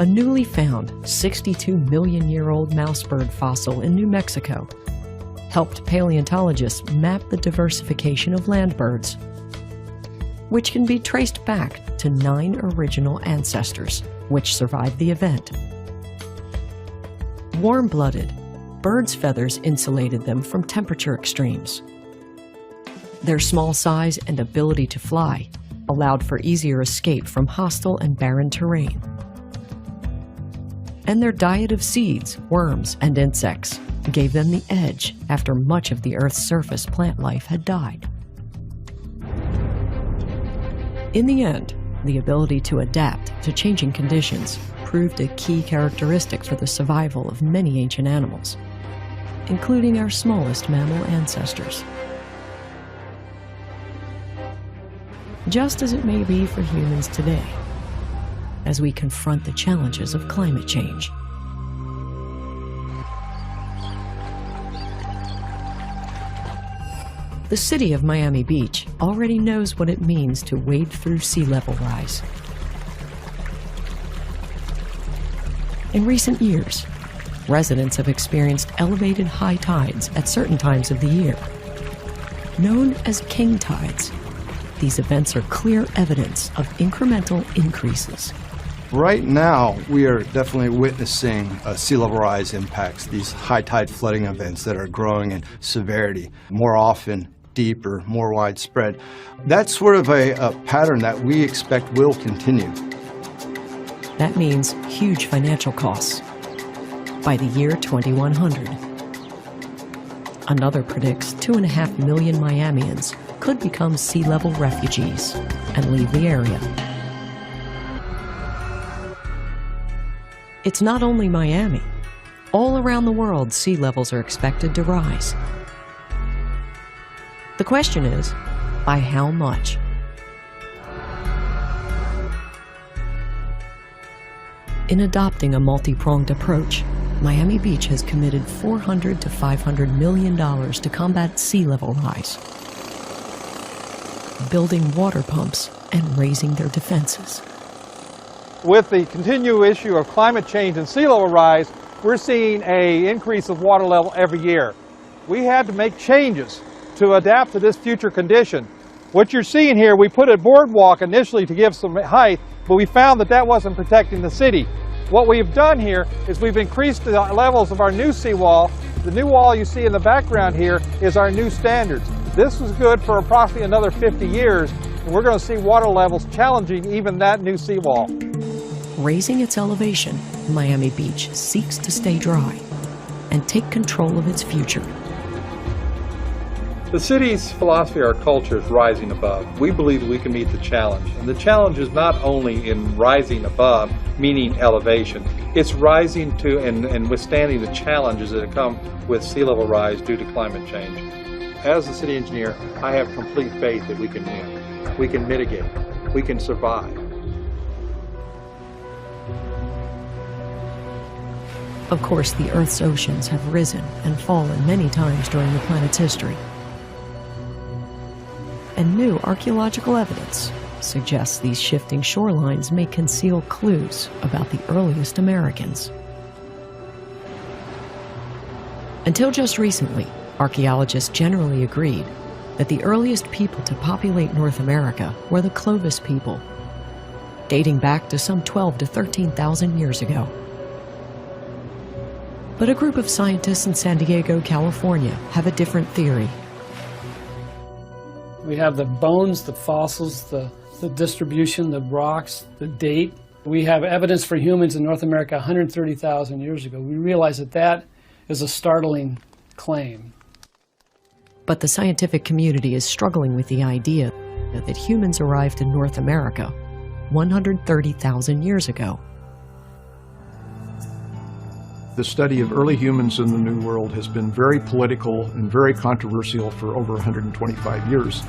A newly found 62-million-year-old mousebird fossil in New Mexico helped paleontologists map the diversification of land birds, which can be traced back to 9 original ancestors which survived the event. Warm-blooded, birds' feathers insulated them from temperature extremes. Their small size and ability to fly allowed for easier escape from hostile and barren terrain. And their diet of seeds, worms, and insects gave them the edge after much of the Earth's surface plant life had died. In the end, the ability to adapt to changing conditions proved a key characteristic for the survival of many ancient animals, including our smallest mammal ancestors. Just as it may be for humans today, as we confront the challenges of climate change. The city of Miami Beach already knows what it means to wade through sea level rise. In recent years, residents have experienced elevated high tides at certain times of the year. Known as king tides, these events are clear evidence of incremental increases. Right now, we are definitely witnessing sea level rise impacts, these high tide flooding events that are growing in severity, more often, deeper, more widespread. That's sort of a pattern that we expect will continue. That means huge financial costs by the year 2100. Another predicts 2.5 million Miamians could become sea level refugees and leave the area. It's not only Miami. All around the world, sea levels are expected to rise. The question is, by how much? In adopting a multi-pronged approach, Miami Beach has committed $400 to $500 million to combat sea level rise, building water pumps and raising their defenses. With the continued issue of climate change and sea level rise, we're seeing an increase of water level every year. We had to make changes to adapt to this future condition. What you're seeing here, we put a boardwalk initially to give some height, but we found that that wasn't protecting the city. What we've done here is we've increased the levels of our new seawall. The new wall you see in the background here is our new standards. This was good for approximately another 50 years, and we're going to see water levels challenging even that new seawall. Raising its elevation, Miami Beach seeks to stay dry and take control of its future. The city's philosophy, our culture, is rising above. We believe that we can meet the challenge. And the challenge is not only in rising above, meaning elevation. It's rising to and withstanding the challenges that come with sea level rise due to climate change. As a city engineer, I have complete faith that we can win. We can mitigate. We can survive. Of course, the Earth's oceans have risen and fallen many times during the planet's history. And new archaeological evidence suggests these shifting shorelines may conceal clues about the earliest Americans. Until just recently, archaeologists generally agreed that the earliest people to populate North America were the Clovis people, dating back to some 12 to 13,000 years ago. But a group of scientists in San Diego, California, have a different theory. We have the bones, the fossils, the distribution, the rocks, the date. We have evidence for humans in North America 130,000 years ago. We realize that that is a startling claim. But the scientific community is struggling with the idea that humans arrived in North America 130,000 years ago. The study of early humans in the New World has been very political and very controversial for over 125 years.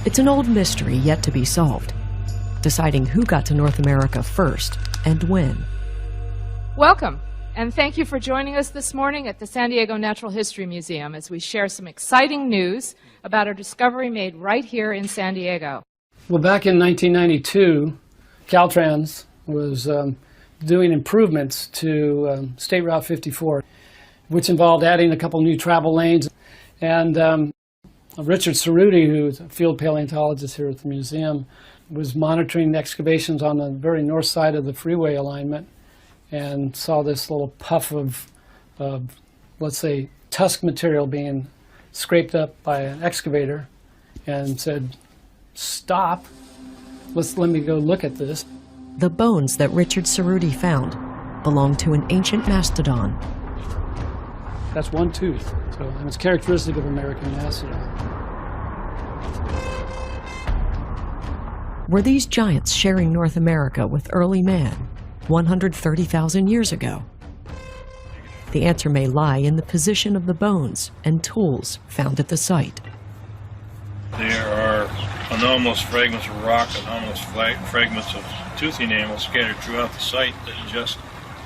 It's an old mystery yet to be solved, deciding who got to North America first and when. Welcome, and thank you for joining us this morning at the San Diego Natural History Museum as we share some exciting news about a discovery made right here in San Diego. Well, back in 1992, Caltrans was doing improvements to State Route 54, which involved adding a couple new travel lanes. And Richard Cerruti, who's a field paleontologist here at the museum, was monitoring the excavations on the very north side of the freeway alignment and saw this little puff of let's say, tusk material being scraped up by an excavator and said, "Stop, let me go look at this." The bones that Richard Cerruti found belonged to an ancient mastodon. That's one tooth, and it's characteristic of American mastodon. Were these giants sharing North America with early man 130,000 years ago? The answer may lie in the position of the bones and tools found at the site. There are anomalous fragments of rock, anomalous fragments of tooth enamel scattered throughout the site that just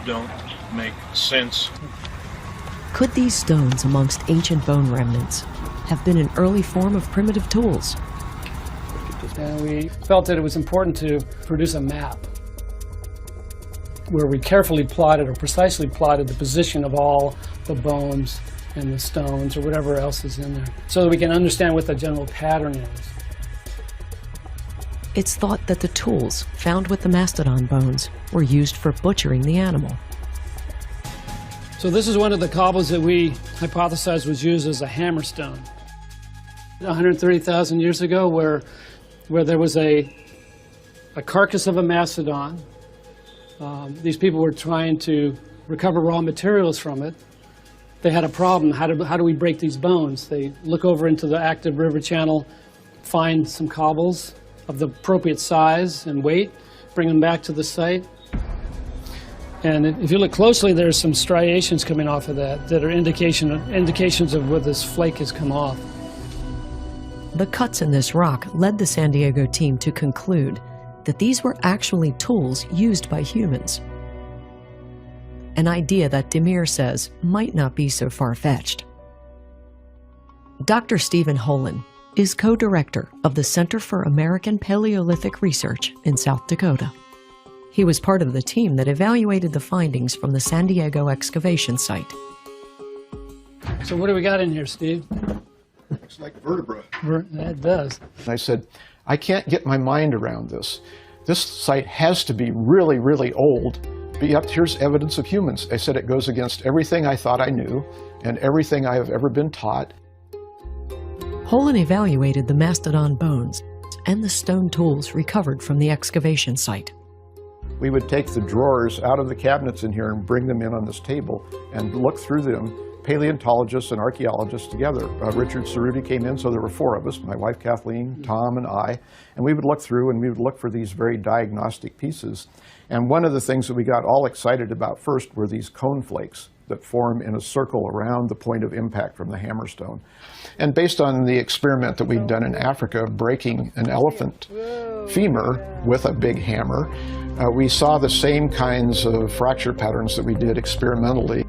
don't make sense. Could these stones amongst ancient bone remnants have been an early form of primitive tools? And we felt that it was important to produce a map where we carefully plotted or precisely plotted the position of all the bones and the stones or whatever else is in there, so that we can understand what the general pattern is. It's thought that the tools found with the mastodon bones were used for butchering the animal. So this is one of the cobbles that we hypothesized was used as a hammerstone 130,000 years ago, where there was a carcass of a mastodon. These people were trying to recover raw materials from it, they had a problem. How do we break these bones? They look over into the active river channel, find some cobbles of the appropriate size and weight, bring them back to the site. And if you look closely, there's some striations coming off of that are indications of where this flake has come off. The cuts in this rock led the San Diego team to conclude that these were actually tools used by humans. An idea that Demir says might not be so far-fetched. Dr. Stephen Holin is co-director of the Center for American Paleolithic Research in South Dakota. He was part of the team that evaluated the findings from the San Diego excavation site. So what do we got in here, Steve? Looks like vertebra. That does. I said, I can't get my mind around this. This site has to be really, really old, but yet here's evidence of humans. I said it goes against everything I thought I knew and everything I have ever been taught. Holin evaluated the mastodon bones and the stone tools recovered from the excavation site. We would take the drawers out of the cabinets in here and bring them in on this table and look through them, paleontologists and archaeologists together. Richard Cerruti came in, so there were 4 of us, my wife Kathleen, Tom, and I, and we would look through and we would look for these very diagnostic pieces. And one of the things that we got all excited about first were these cone flakes that form in a circle around the point of impact from the hammerstone. And based on the experiment that we'd done in Africa, breaking an elephant femur with a big hammer, we saw the same kinds of fracture patterns that we did experimentally.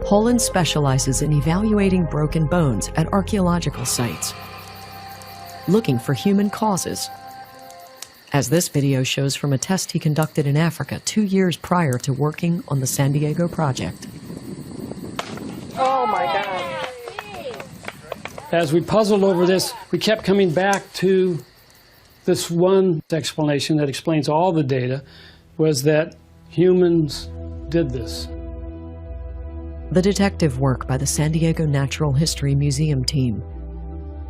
Holin specializes in evaluating broken bones at archaeological sites, looking for human causes, as this video shows from a test he conducted in Africa 2 years prior to working on the San Diego project. Oh my God. As we puzzled over this, we kept coming back to this one explanation that explains all the data, was that humans did this. The detective work by the San Diego Natural History Museum team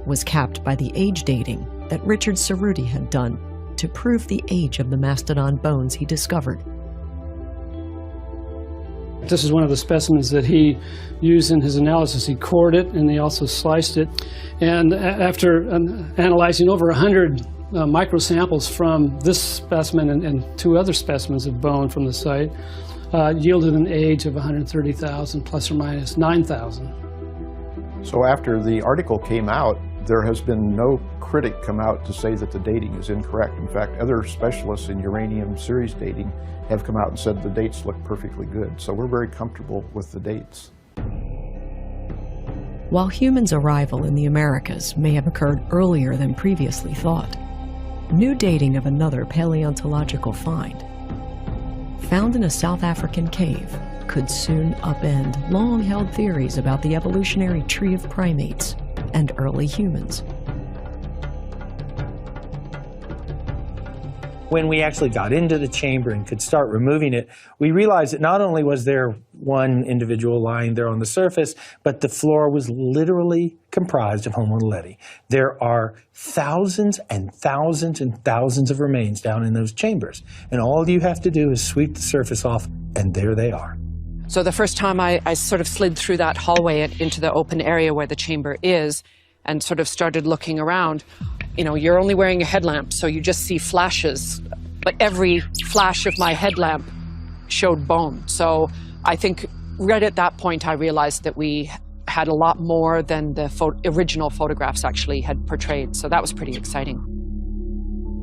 was capped by the age dating that Richard Cerruti had done to prove the age of the mastodon bones he discovered. This is one of the specimens that he used in his analysis. He cored it and he also sliced it. And after analyzing over 100 microsamples from this specimen and 2 other specimens of bone from the site, yielded an age of 130,000 plus or minus 9,000. So after the article came out, there has been no critic come out to say that the dating is incorrect. In fact, other specialists in uranium series dating have come out and said the dates look perfectly good. So we're very comfortable with the dates. While humans' arrival in the Americas may have occurred earlier than previously thought, new dating of another paleontological find, found in a South African cave, could soon upend long-held theories about the evolutionary tree of primates and early humans. When we actually got into the chamber and could start removing it, we realized that not only was there one individual lying there on the surface, but the floor was literally comprised of Homo naledi. There are thousands and thousands and thousands of remains down in those chambers, and all you have to do is sweep the surface off, and there they are. So the first time I sort of slid through that hallway into the open area where the chamber is and sort of started looking around, you know, you're only wearing a headlamp, so you just see flashes. But every flash of my headlamp showed bone. So I think right at that point I realized that we had a lot more than the original photographs actually had portrayed. So that was pretty exciting.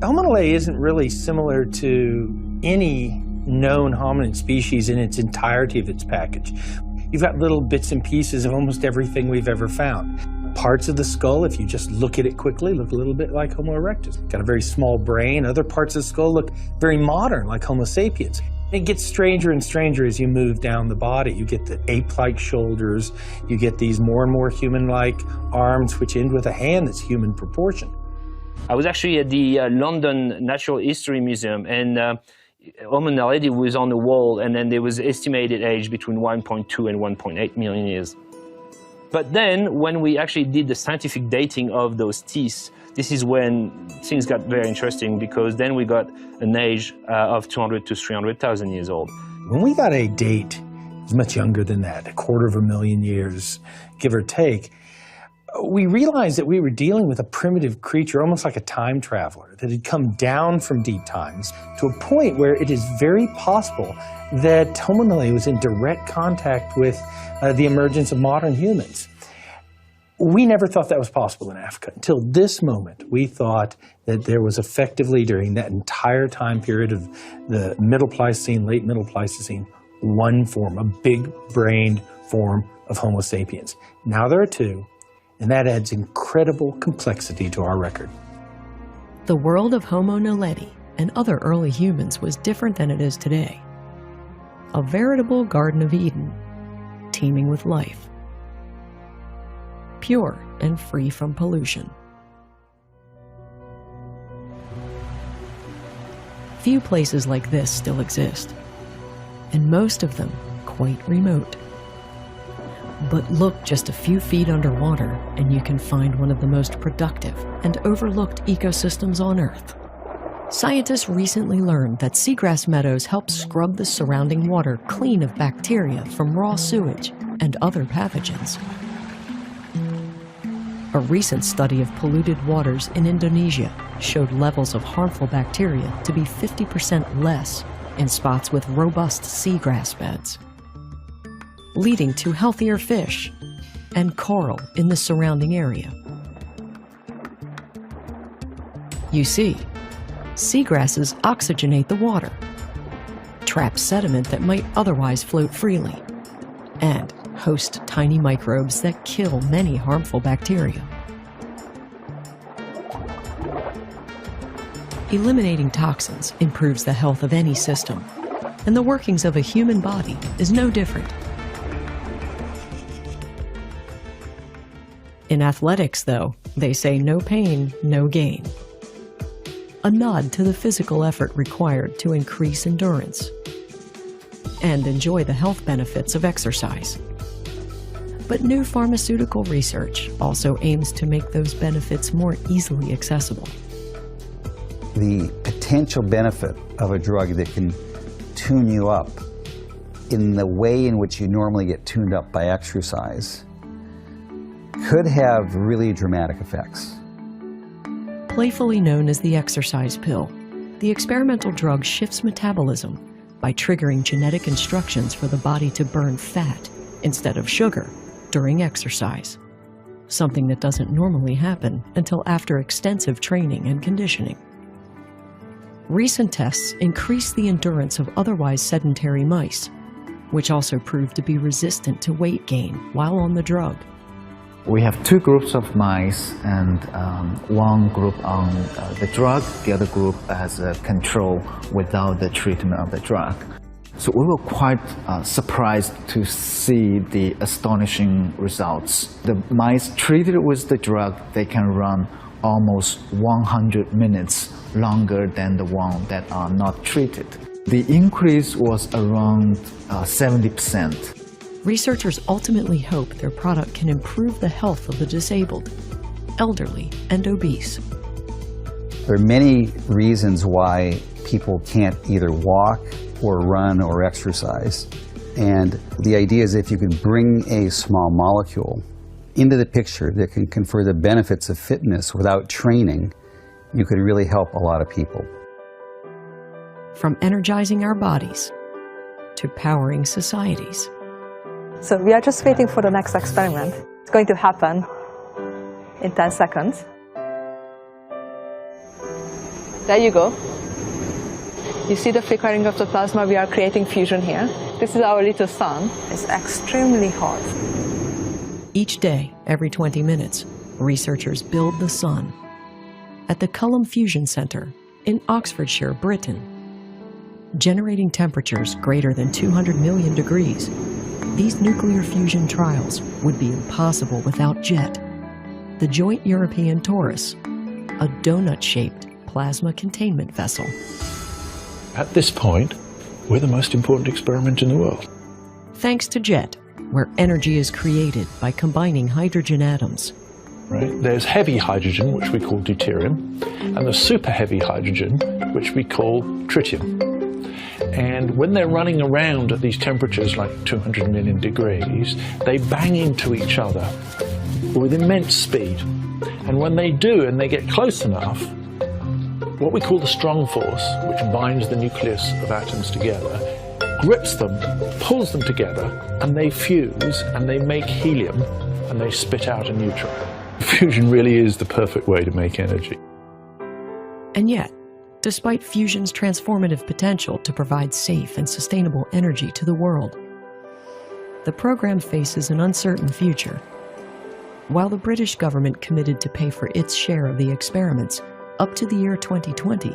Homo naledi isn't really similar to any known hominid species in its entirety of its package. You've got little bits and pieces of almost everything we've ever found. Parts of the skull, if you just look at it quickly, look a little bit like Homo erectus. Got a very small brain. Other parts of the skull look very modern, like Homo sapiens. It gets stranger and stranger as you move down the body. You get the ape-like shoulders. You get these more and more human-like arms, which end with a hand that's human proportion. I was actually at the London Natural History Museum, and Homo naledi was on the wall, and then there was estimated age between 1.2 and 1.8 million years. But then, when we actually did the scientific dating of those teeth, this is when things got very interesting, because then we got an age of 200 to 300,000 years old. When we got a date It's much younger than that, 250,000 years, give or take. We realized that we were dealing with a primitive creature, almost like a time traveler, that had come down from deep times to a point where it is very possible that Homo naledi was in direct contact with the emergence of modern humans. We never thought that was possible in Africa. Until this moment, we thought that there was effectively, during that entire time period of the Middle Pleistocene, late Middle Pleistocene, one form, a big-brained form of Homo sapiens. Now there are two, and that adds incredible complexity to our record. The world of Homo naledi and other early humans was different than it is today. A veritable Garden of Eden, teeming with life. Pure and free from pollution. Few places like this still exist, and most of them quite remote. But look just a few feet underwater and you can find one of the most productive and overlooked ecosystems on Earth. Scientists recently learned that seagrass meadows help scrub the surrounding water clean of bacteria from raw sewage and other pathogens. A recent study of polluted waters in Indonesia showed levels of harmful bacteria to be 50% less in spots with robust seagrass beds, leading to healthier fish and coral in the surrounding area. You see, seagrasses oxygenate the water, trap sediment that might otherwise float freely, and host tiny microbes that kill many harmful bacteria. Eliminating toxins improves the health of any system, and the workings of a human body is no different. In athletics, though, they say no pain, no gain. A nod to the physical effort required to increase endurance and enjoy the health benefits of exercise. But new pharmaceutical research also aims to make those benefits more easily accessible. The potential benefit of a drug that can tune you up in the way in which you normally get tuned up by exercise could have really dramatic effects. Playfully known as the exercise pill, the experimental drug shifts metabolism by triggering genetic instructions for the body to burn fat instead of sugar during exercise, something that doesn't normally happen until after extensive training and conditioning. Recent tests increase the endurance of otherwise sedentary mice, which also proved to be resistant to weight gain while on the drug. We have two groups of mice, and one group on the drug, the other group as a control without the treatment of the drug. So we were quite surprised to see the astonishing results. The mice treated with the drug, they can run almost 100 minutes longer than the one that are not treated. The increase was around 70%. Researchers ultimately hope their product can improve the health of the disabled, elderly, and obese. There are many reasons why people can't either walk or run or exercise. And the idea is if you can bring a small molecule into the picture that can confer the benefits of fitness without training, you could really help a lot of people. From energizing our bodies to powering societies. So we are just waiting for the next experiment. It's going to happen in 10 seconds. There you go. You see the flickering of the plasma? We are creating fusion here. This is our little sun. It's extremely hot. Each day, every 20 minutes, researchers build the sun. At the Culham Fusion Centre in Oxfordshire, Britain, generating temperatures greater than 200 million degrees, these nuclear fusion trials would be impossible without JET, the Joint European Torus, a donut-shaped plasma containment vessel. At this point, we're the most important experiment in the world. Thanks to JET, where energy is created by combining hydrogen atoms. Right? There's heavy hydrogen, which we call deuterium, and the super heavy hydrogen, which we call tritium. And when they're running around at these temperatures like 200 million degrees, they bang into each other with immense speed. And when they do, and they get close enough, what we call the strong force, which binds the nucleus of atoms together, grips them, pulls them together, and they fuse, and they make helium, and they spit out a neutron. Fusion really is the perfect way to make energy. And yet, despite fusion's transformative potential to provide safe and sustainable energy to the world, the program faces an uncertain future. While the British government committed to pay for its share of the experiments up to the year 2020,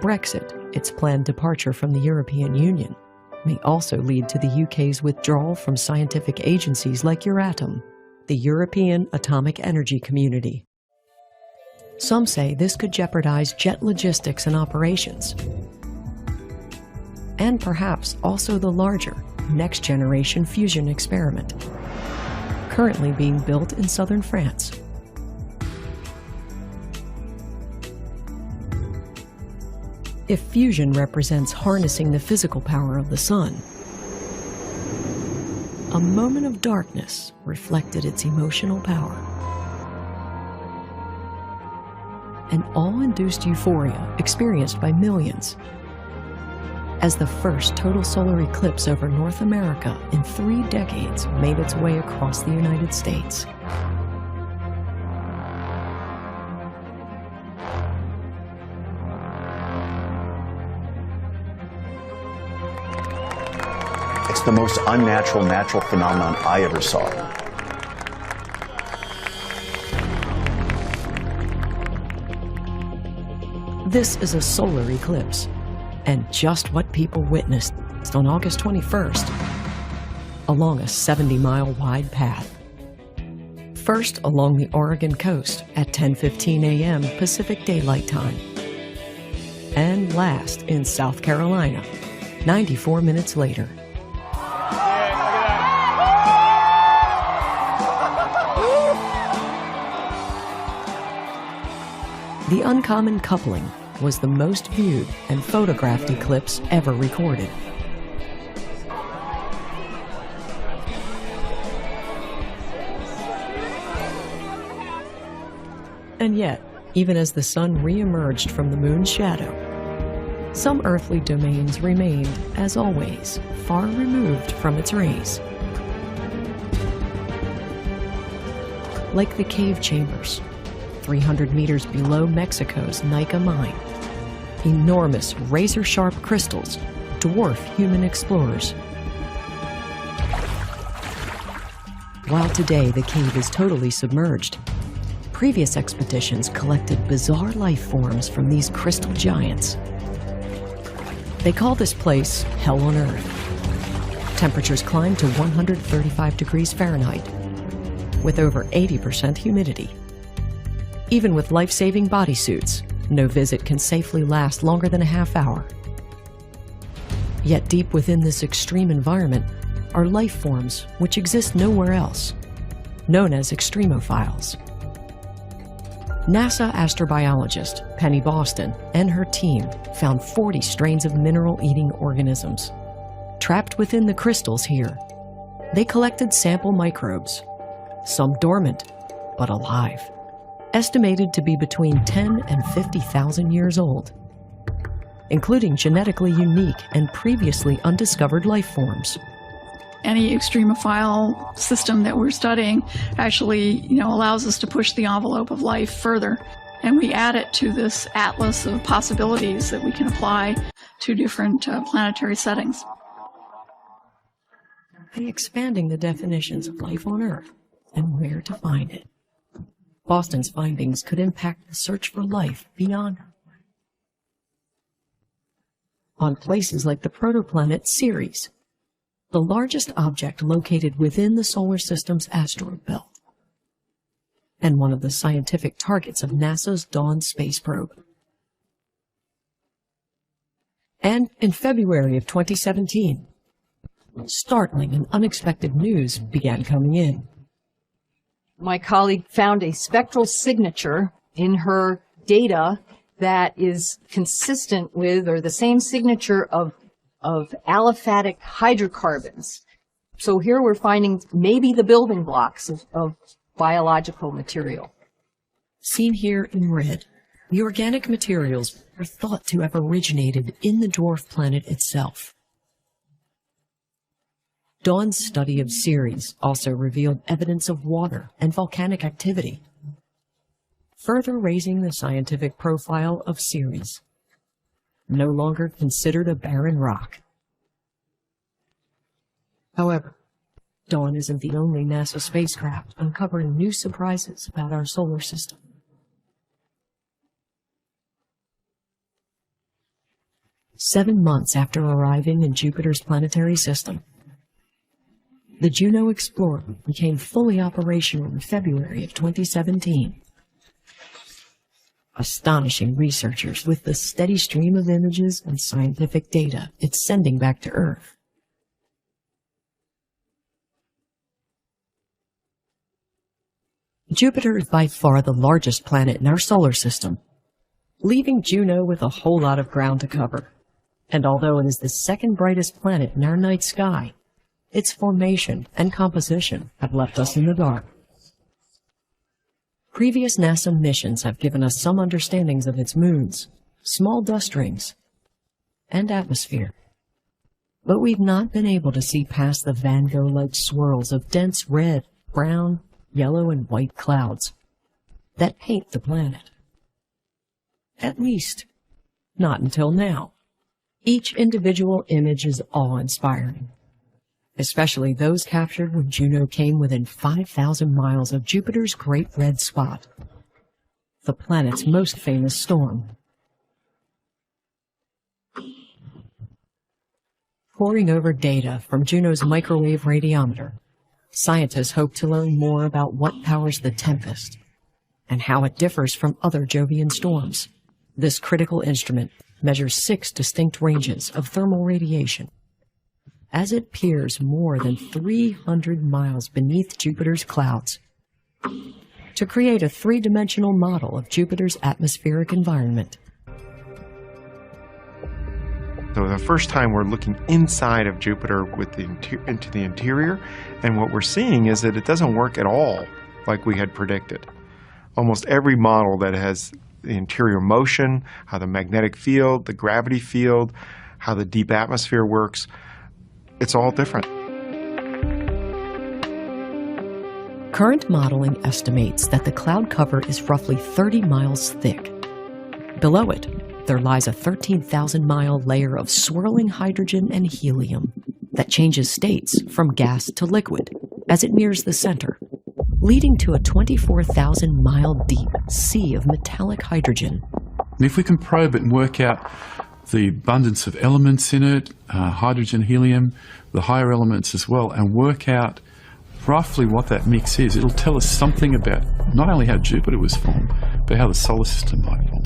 Brexit, its planned departure from the European Union, may also lead to the UK's withdrawal from scientific agencies like Euratom, the European Atomic Energy Community. Some say this could jeopardize jet logistics and operations, and perhaps also the larger next-generation fusion experiment, currently being built in southern France. If fusion represents harnessing the physical power of the sun, a moment of darkness reflected its emotional power. An awe-induced euphoria experienced by millions as the first total solar eclipse over North America in 3 decades made its way across the United States. It's the most unnatural natural phenomenon I ever saw. This is a solar eclipse, and just what people witnessed on August 21st along a 70-mile wide path. First along the Oregon coast at 10:15 a.m. Pacific Daylight Time, and last in South Carolina 94 minutes later. The uncommon coupling was the most viewed and photographed eclipse ever recorded. And yet, even as the sun re-emerged from the moon's shadow, some earthly domains remained, as always, far removed from its rays. Like the cave chambers, 300 meters below Mexico's Nica mine. Enormous, razor-sharp crystals dwarf human explorers. While today the cave is totally submerged, previous expeditions collected bizarre life forms from these crystal giants. They call this place Hell on Earth. Temperatures climb to 135 degrees Fahrenheit, with over 80% humidity. Even with life-saving bodysuits, no visit can safely last longer than a half hour. Yet deep within this extreme environment are life forms which exist nowhere else, known as extremophiles. NASA astrobiologist Penny Boston and her team found 40 strains of mineral-eating organisms. Trapped within the crystals here, they collected sample microbes, some dormant but alive, estimated to be between 10 and 50,000 years old, including genetically unique and previously undiscovered life forms. Any extremophile system that we're studying actually, allows us to push the envelope of life further. And we add it to this atlas of possibilities that we can apply to different planetary settings. By expanding the definitions of life on Earth and where to find it, Boston's findings could impact the search for life beyond Earth. On places like the protoplanet Ceres, the largest object located within the solar system's asteroid belt, and one of the scientific targets of NASA's Dawn space probe. And in February of 2017, startling and unexpected news began coming in. My colleague found a spectral signature in her data that is consistent with, or the same signature of of aliphatic hydrocarbons. So here we're finding maybe the building blocks of biological material. Seen here in red, the organic materials are thought to have originated in the dwarf planet itself. Dawn's study of Ceres also revealed evidence of water and volcanic activity, further raising the scientific profile of Ceres, no longer considered a barren rock. However, Dawn isn't the only NASA spacecraft uncovering new surprises about our solar system. Seven months after arriving in Jupiter's planetary system, the Juno Explorer became fully operational in February of 2017. Astonishing researchers with the steady stream of images and scientific data it's sending back to Earth. Jupiter is by far the largest planet in our solar system, leaving Juno with a whole lot of ground to cover. And although it is the second brightest planet in our night sky, its formation and composition have left us in the dark. Previous NASA missions have given us some understandings of its moons, small dust rings, and atmosphere. But we've not been able to see past the Van Gogh-like swirls of dense red, brown, yellow, and white clouds that paint the planet. At least, not until now. Each individual image is awe-inspiring, especially those captured when Juno came within 5,000 miles of Jupiter's Great Red Spot, the planet's most famous storm. Poring over data from Juno's microwave radiometer, scientists hope to learn more about what powers the tempest and how it differs from other Jovian storms. This critical instrument measures 6 distinct ranges of thermal radiation as it peers more than 300 miles beneath Jupiter's clouds to create a three-dimensional model of Jupiter's atmospheric environment. So the first time we're looking inside of Jupiter with into the interior, and what we're seeing is that it doesn't work at all like we had predicted. Almost every model that has the interior motion, how the magnetic field, the gravity field, how the deep atmosphere works, it's all different. Current modeling estimates that the cloud cover is roughly 30 miles thick. Below it, there lies a 13,000-mile layer of swirling hydrogen and helium that changes states from gas to liquid as it nears the center, leading to a 24,000-mile deep sea of metallic hydrogen. And if we can probe it and work out the abundance of elements in it, hydrogen, helium, the higher elements as well, and work out roughly what that mix is, it'll tell us something about not only how Jupiter was formed, but how the solar system might form.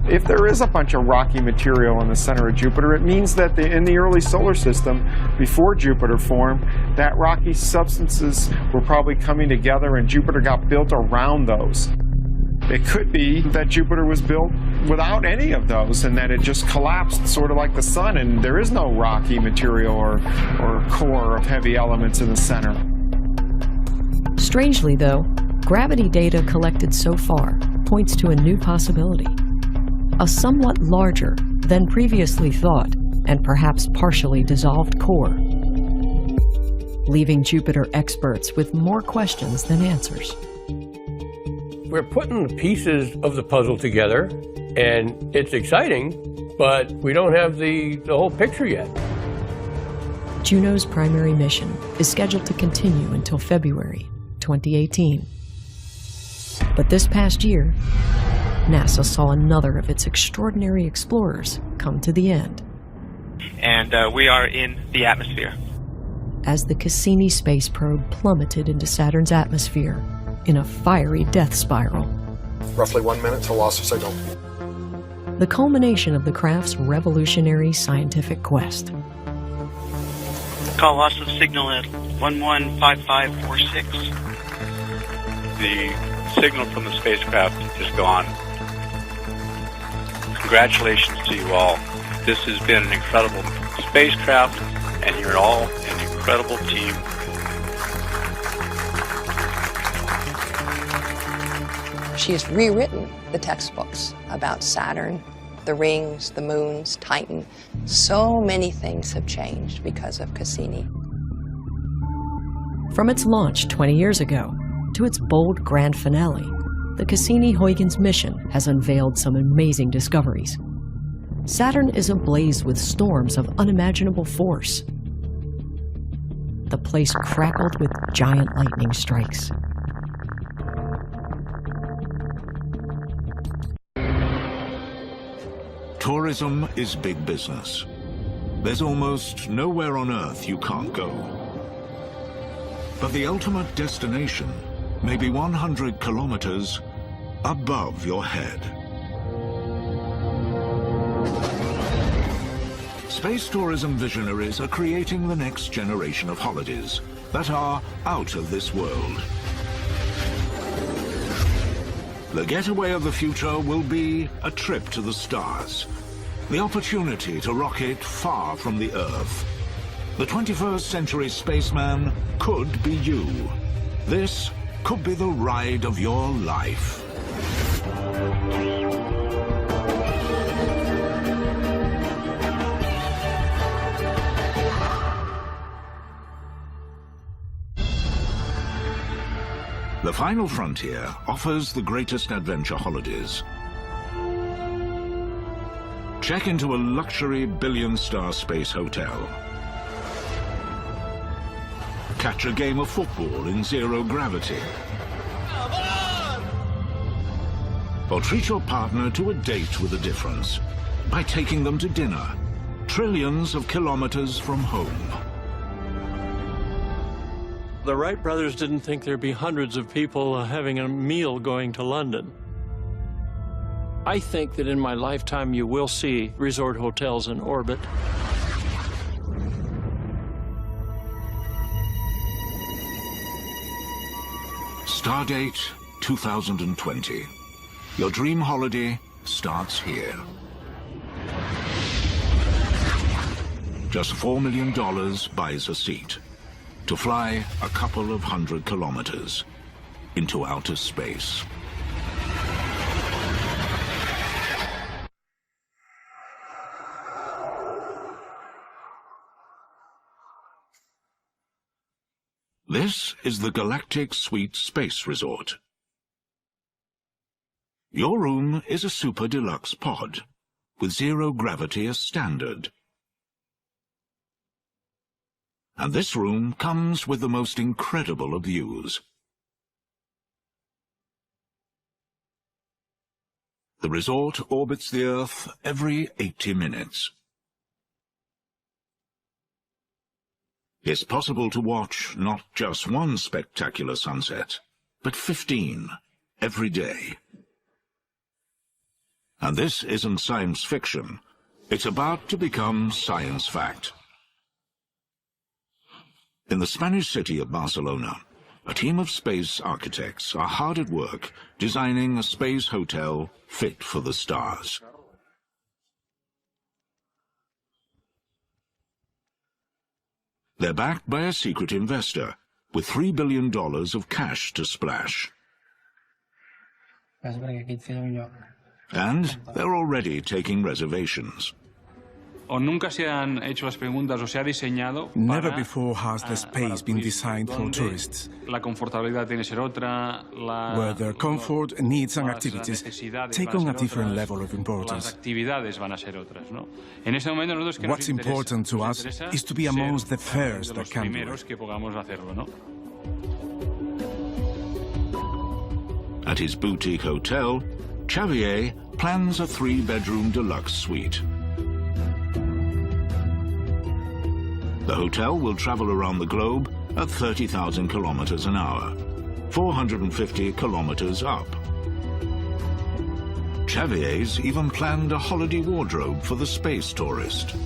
If there is a bunch of rocky material in the center of Jupiter, it means that in the early solar system, before Jupiter formed, that rocky substances were probably coming together and Jupiter got built around those. It could be that Jupiter was built without any of those and that it just collapsed sort of like the sun and there is no rocky material or core of heavy elements in the center. Strangely, though, gravity data collected so far points to a new possibility. A somewhat larger than previously thought and perhaps partially dissolved core, leaving Jupiter experts with more questions than answers. We're putting the pieces of the puzzle together, and it's exciting, but we don't have the whole picture yet. Juno's primary mission is scheduled to continue until February 2018. But this past year, NASA saw another of its extraordinary explorers come to the end. And we are in the atmosphere. As the Cassini space probe plummeted into Saturn's atmosphere in a fiery death spiral. Roughly 1 minute to loss of signal. The culmination of the craft's revolutionary scientific quest. Call loss of signal at 115546. The signal from the spacecraft is gone. Congratulations to you all. This has been an incredible spacecraft, and you're all an incredible team. She has rewritten the textbooks about Saturn, the rings, the moons, Titan. So many things have changed because of Cassini. From its launch 20 years ago to its bold grand finale, the Cassini-Huygens mission has unveiled some amazing discoveries. Saturn is ablaze with storms of unimaginable force. The place crackled with giant lightning strikes. Tourism is big business. There's almost nowhere on Earth you can't go. But the ultimate destination may be 100 kilometers above your head. Space tourism visionaries are creating the next generation of holidays that are out of this world. The getaway of the future will be a trip to the stars, the opportunity to rocket far from the Earth. The 21st century spaceman could be you. This could be the ride of your life. The Final Frontier offers the greatest adventure holidays. Check into a luxury billion-star space hotel. Catch a game of football in zero gravity. Or treat your partner to a date with a difference by taking them to dinner, trillions of kilometers from home. The Wright brothers didn't think there'd be hundreds of people having a meal going to London. I think that in my lifetime you will see resort hotels in orbit. Stardate 2020. Your dream holiday starts here. Just $4 million buys a seat to fly a couple of 100 kilometers into outer space. This is the Galactic Suite Space Resort. Your room is a super deluxe pod with zero gravity as standard. And this room comes with the most incredible of views. The resort orbits the Earth every 80 minutes. It's possible to watch not just one spectacular sunset, but 15 every day. And this isn't science fiction. It's about to become science fact. In the Spanish city of Barcelona, a team of space architects are hard at work designing a space hotel fit for the stars. They're backed by a secret investor with $3 billion of cash to splash. And they're already taking reservations. Never before has the space been designed for tourists, where their comfort, needs and activities take on a different level of importance. What's important to us is to be amongst the first that can do it. At his boutique hotel, Xavier plans a 3-bedroom deluxe suite. The hotel will travel around the globe at 30,000 kilometers an hour, 450 kilometers up. Xavier's even planned a holiday wardrobe for the space tourist.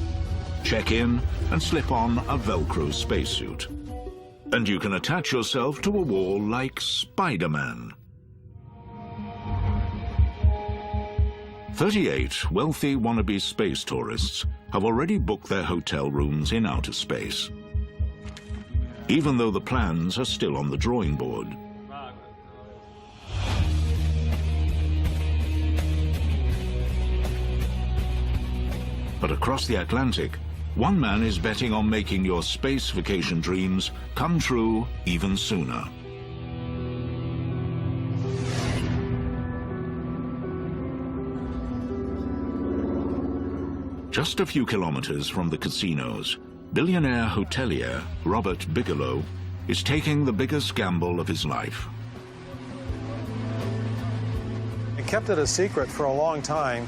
Check in and slip on a Velcro spacesuit. And you can attach yourself to a wall like Spider-Man. 38 wealthy wannabe space tourists have already booked their hotel rooms in outer space, even though the plans are still on the drawing board. But across the Atlantic, one man is betting on making your space vacation dreams come true even sooner. Just a few kilometers from the casinos, billionaire hotelier Robert Bigelow is taking the biggest gamble of his life. I kept it a secret for a long time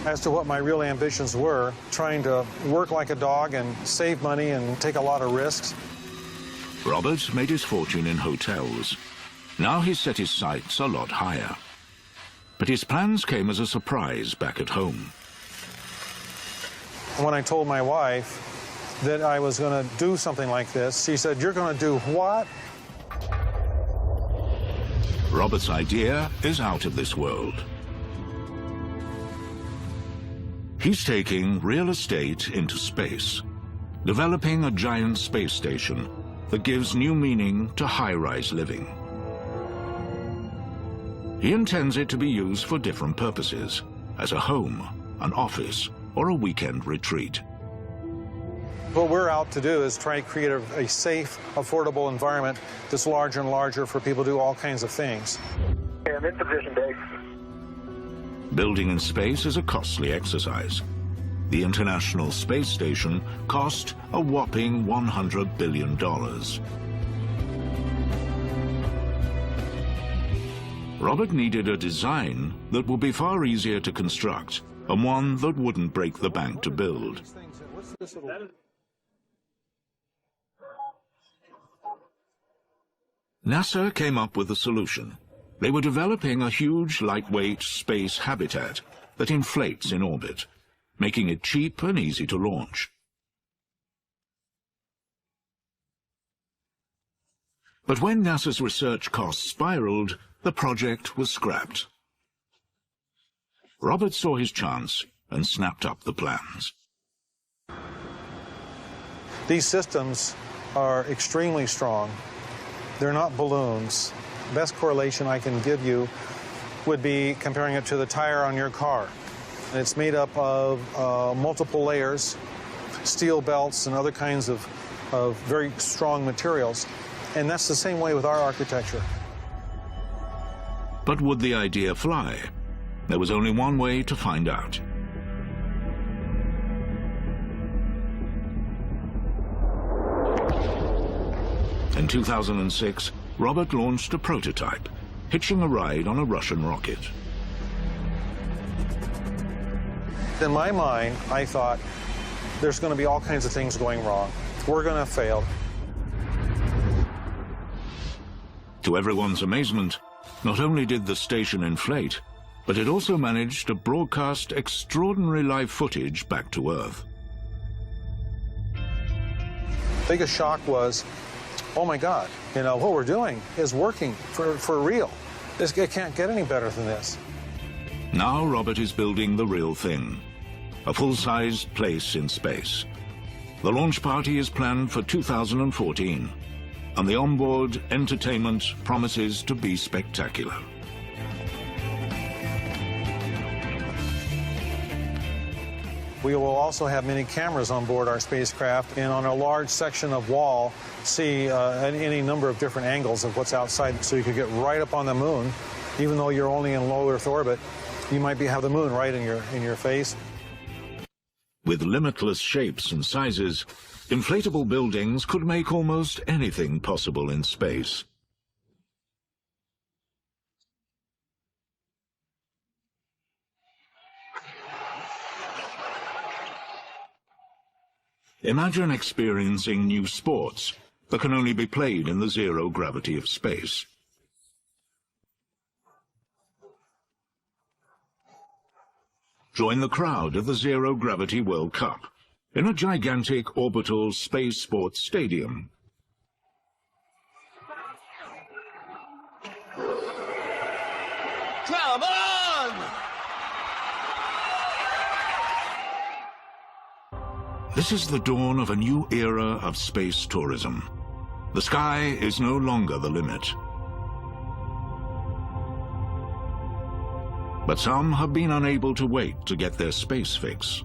as to what my real ambitions were, trying to work like a dog and save money and take a lot of risks. Robert made his fortune in hotels. Now he's set his sights a lot higher. But his plans came as a surprise back at home. When I told my wife that I was going to do something like this, she said, "You're going to do what?" Robert's idea is out of this world. He's taking real estate into space, developing a giant space station that gives new meaning to high-rise living. He intends it to be used for different purposes, as a home, an office, or a weekend retreat. What we're out to do is try to create a safe, affordable environment that's larger and larger for people to do all kinds of things. Okay, I'm in position, Dave. Building in space is a costly exercise. The International Space Station cost a whopping $100 billion. Robert needed a design that would be far easier to construct and one that wouldn't break the bank to build. NASA came up with a solution. They were developing a huge, lightweight space habitat that inflates in orbit, making it cheap and easy to launch. But when NASA's research costs spiraled, the project was scrapped. Robert saw his chance and snapped up the plans. These systems are extremely strong. They're not balloons. Best correlation I can give you would be comparing it to the tire on your car. And it's made up of multiple layers, steel belts, and other kinds of very strong materials. And that's the same way with our architecture. But would the idea fly? There was only one way to find out. In 2006, Robert launched a prototype, hitching a ride on a Russian rocket. In my mind, I thought, there's going to be all kinds of things going wrong. We're going to fail. To everyone's amazement, not only did the station inflate, but it also managed to broadcast extraordinary live footage back to Earth. Biggest shock was, oh my God, what we're doing is working for real. It can't get any better than this. Now Robert is building the real thing, a full-sized place in space. The launch party is planned for 2014, and the onboard entertainment promises to be spectacular. We will also have many cameras on board our spacecraft, and on a large section of wall, see any number of different angles of what's outside, so you could get right up on the moon. Even though you're only in low Earth orbit, you might have the moon right in your face. With limitless shapes and sizes, inflatable buildings could make almost anything possible in space. Imagine experiencing new sports that can only be played in the zero gravity of space. Join the crowd at the Zero Gravity World Cup in a gigantic orbital space sports stadium. Come on! This is the dawn of a new era of space tourism. The sky is no longer the limit. But some have been unable to wait to get their space fix.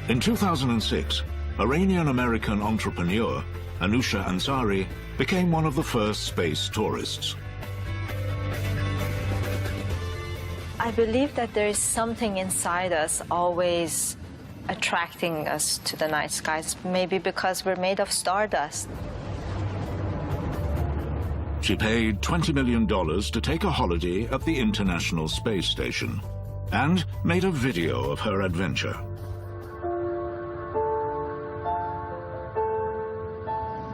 In 2006, Iranian-American entrepreneur Anousheh Ansari became one of the first space tourists. I believe that there is something inside us always attracting us to the night skies, maybe because we're made of stardust. She paid $20 million to take a holiday at the International Space Station and made a video of her adventure.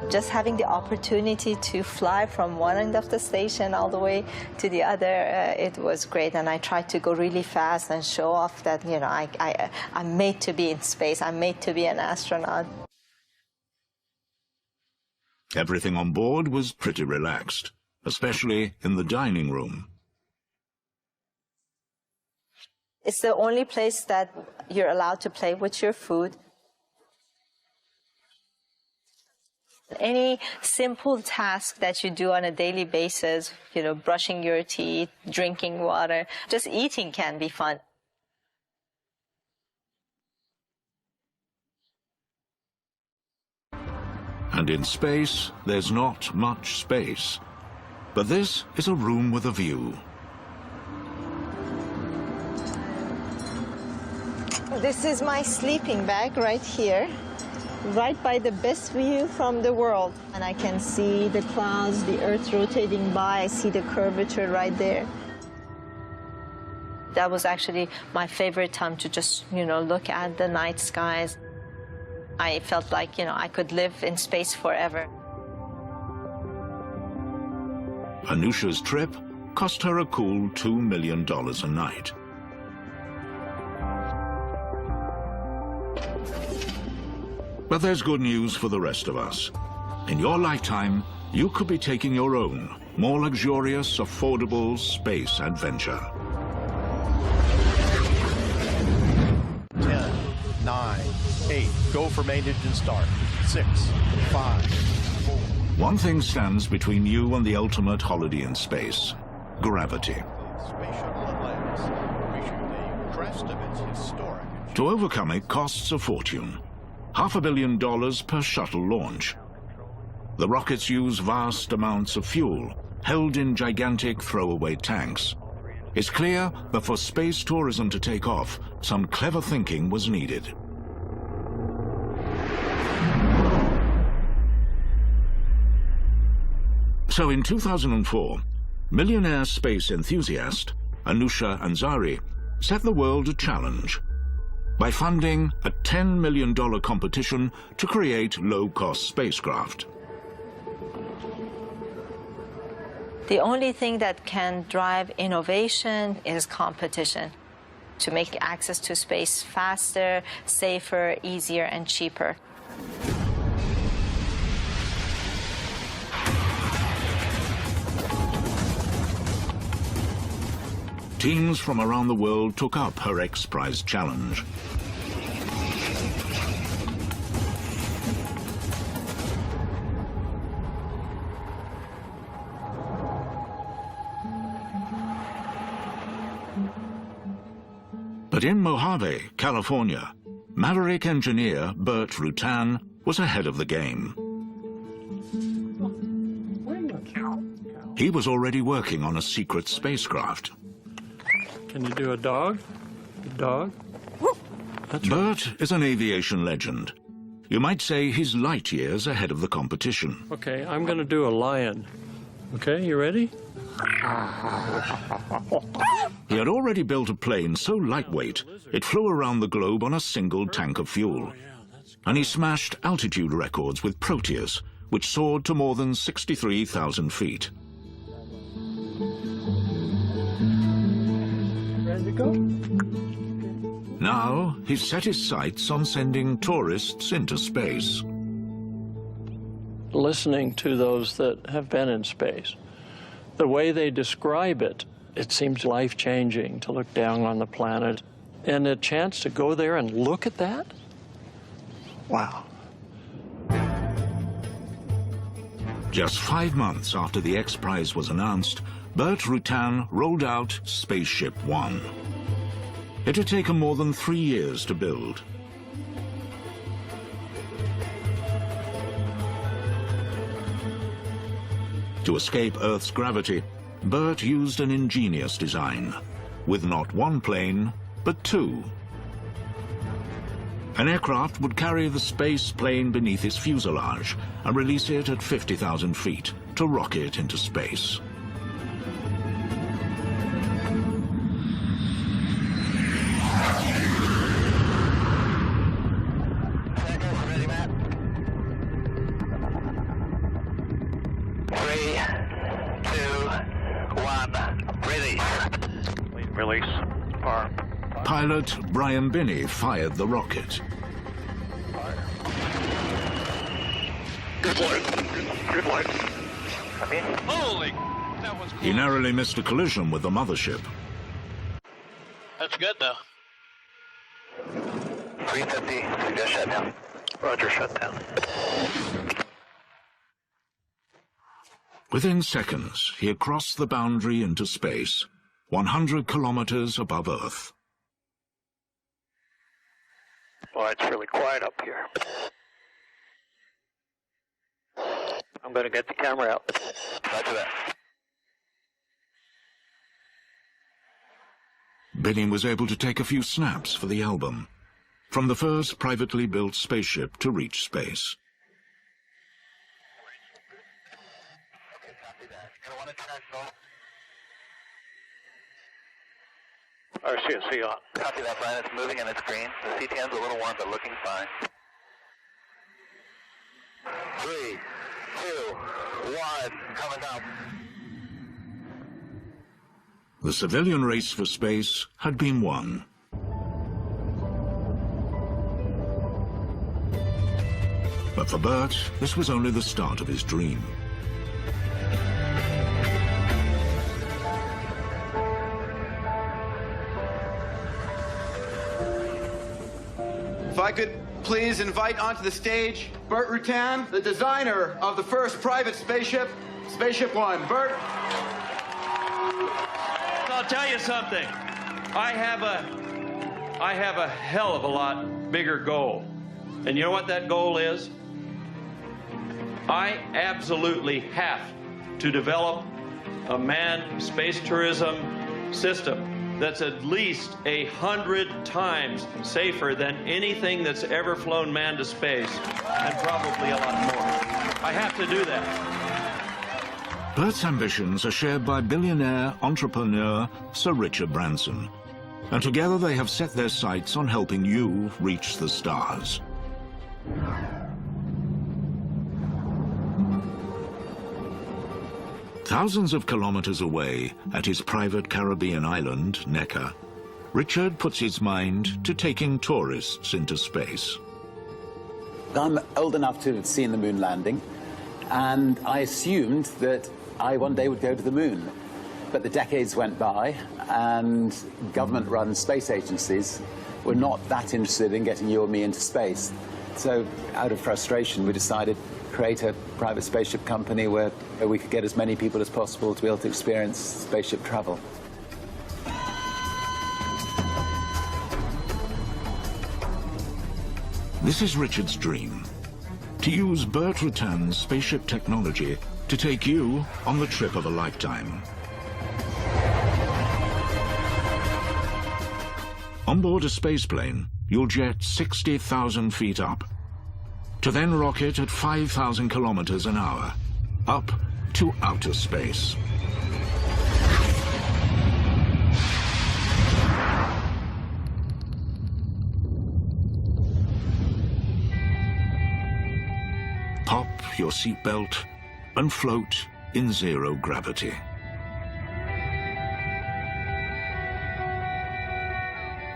Just having the opportunity to fly from one end of the station all the way to the other, it was great. And I tried to go really fast and show off that, you know, I'm made to be in space. I'm made to be an astronaut. Everything on board was pretty relaxed, especially in the dining room. It's the only place that you're allowed to play with your food. Any simple task that you do on a daily basis, you know, brushing your teeth, drinking water, just eating can be fun. And in space, there's not much space. But this is a room with a view. This is my sleeping bag right here, right by the best view from the world. And I can see the clouds, the Earth rotating by. I see the curvature right there. That was actually my favorite time to just, you know, look at the night skies. I felt like, you know, I could live in space forever. Anousheh's trip cost her a cool $2 million a night. But there's good news for the rest of us. In your lifetime, you could be taking your own, more luxurious, affordable space adventure. 10, 9, 8, go for main engine start. 6, 5, 4. One thing stands between you and the ultimate holiday in space: gravity. Space shuttle Atlantis, reaching the crest of its historic. To overcome it costs a fortune. $500 million per shuttle launch. The rockets use vast amounts of fuel, held in gigantic throwaway tanks. It's clear that for space tourism to take off, some clever thinking was needed. So in 2004, millionaire space enthusiast Anousheh Ansari set the world a challenge by funding a $10 million competition to create low-cost spacecraft. The only thing that can drive innovation is competition, to make access to space faster, safer, easier, and cheaper. Teams from around the world took up her X-Prize challenge. But in Mojave, California, maverick engineer Bert Rutan was ahead of the game. He was already working on a secret spacecraft. Can you do a dog? A dog? Bert is an aviation legend. You might say he's light years ahead of the competition. Okay, I'm going to do a lion. Okay, you ready? He had already built a plane so lightweight, it flew around the globe on a single tank of fuel. And he smashed altitude records with Proteus, which soared to more than 63,000 feet. Ready to go? Now, he's set his sights on sending tourists into space. Listening to those that have been in space, the way they describe it It seems life-changing to look down on the planet. And a chance to go there and look at that? Wow. Just 5 months after the X Prize was announced, Burt Rutan rolled out Spaceship One. It had taken more than 3 years to build. To escape Earth's gravity, Burt used an ingenious design, with not one plane, but two. An aircraft would carry the space plane beneath its fuselage and release it at 50,000 feet to rocket into space. Release. Fire. Pilot Brian Binney fired the rocket. Good flight. Good flight. Come in. Holy! That was close. He narrowly missed a collision with the mothership. That's good, though. 350. Suggest shutdown. Roger, shutdown. Within seconds, he had crossed the boundary into space, 100 kilometers above Earth. Boy, it's really quiet up here. I'm going to get the camera out. Roger that. Binney was able to take a few snaps for the album, from the first privately built spaceship to reach space. RCSC on. Copy that, Brian. It's moving and it's green. The CTN's a little warm, but looking fine. 3, 2, 1, coming down. The civilian race for space had been won. But for Burt, this was only the start of his dream. If I could please invite onto the stage Burt Rutan, the designer of the first private spaceship, Spaceship One. Burt. I'll tell you something. I have a hell of a lot bigger goal. And you know what that goal is? I absolutely have to develop a manned space tourism system that's at least 100 times safer than anything that's ever flown manned to space, and probably a lot more. I have to do that. Burt's ambitions are shared by billionaire entrepreneur Sir Richard Branson, and together they have set their sights on helping you reach the stars. Thousands of kilometers away, at his private Caribbean island, Necker, Richard puts his mind to taking tourists into space. I'm old enough to have seen the moon landing, and I assumed that I one day would go to the moon. But the decades went by, and government-run space agencies were not that interested in getting you or me into space. So, out of frustration, we decided to create a private spaceship company where we could get as many people as possible to be able to experience spaceship travel. This is Richard's dream, to use Burt Rutan's spaceship technology to take you on the trip of a lifetime. On board a spaceplane, you'll jet 60,000 feet up, to then rocket at 5,000 kilometers an hour, up to outer space. Pop your seatbelt and float in zero gravity.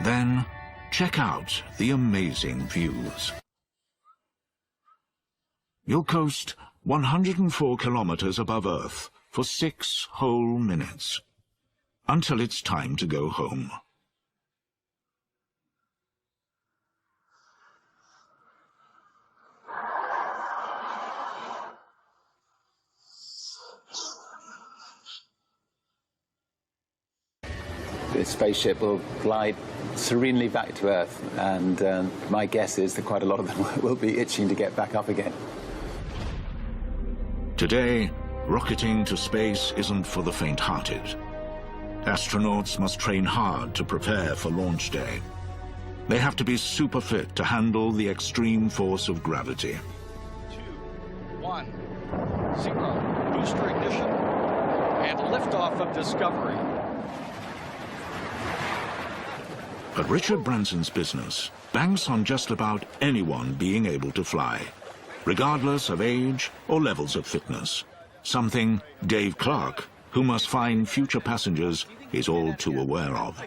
Then, check out the amazing views. You'll coast 104 kilometers above Earth for 6 whole minutes. until it's time to go home. The spaceship will glide serenely back to Earth, and my guess is that quite a lot of them will be itching to get back up again. Today, rocketing to space isn't for the faint-hearted. Astronauts must train hard to prepare for launch day. They have to be super fit to handle the extreme force of gravity. 2, 1, 0. Booster ignition and liftoff of Discovery. But Richard Branson's business banks on just about anyone being able to fly, regardless of age or levels of fitness. Something Dave Clark, who must find future passengers, is all too aware of.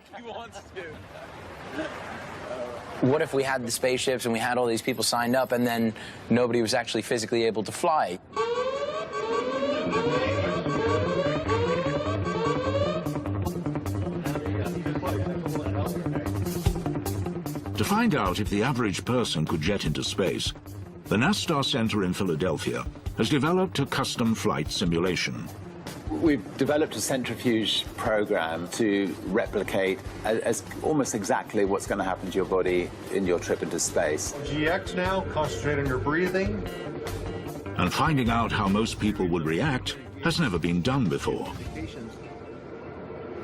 What if we had the spaceships and we had all these people signed up and then nobody was actually physically able to fly? To find out if the average person could jet into space, the NASTAR Center in Philadelphia has developed a custom flight simulation. We've developed a centrifuge program to replicate as almost exactly what's going to happen to your body in your trip into space. GX now, concentrate on your breathing. And finding out how most people would react has never been done before.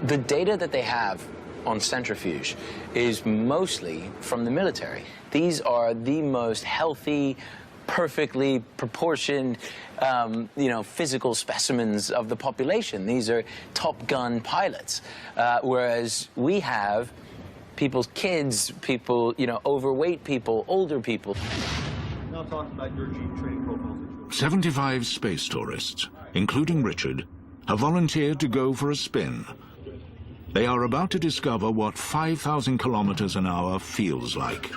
The data that they have on centrifuge is mostly from the military. These are the most healthy, perfectly proportioned, physical specimens of the population. These are Top Gun pilots, whereas we have people's kids, people, overweight people, older people. Now talk about your gene training profile. 75 space tourists, including Richard, have volunteered to go for a spin. They are about to discover what 5,000 kilometers an hour feels like.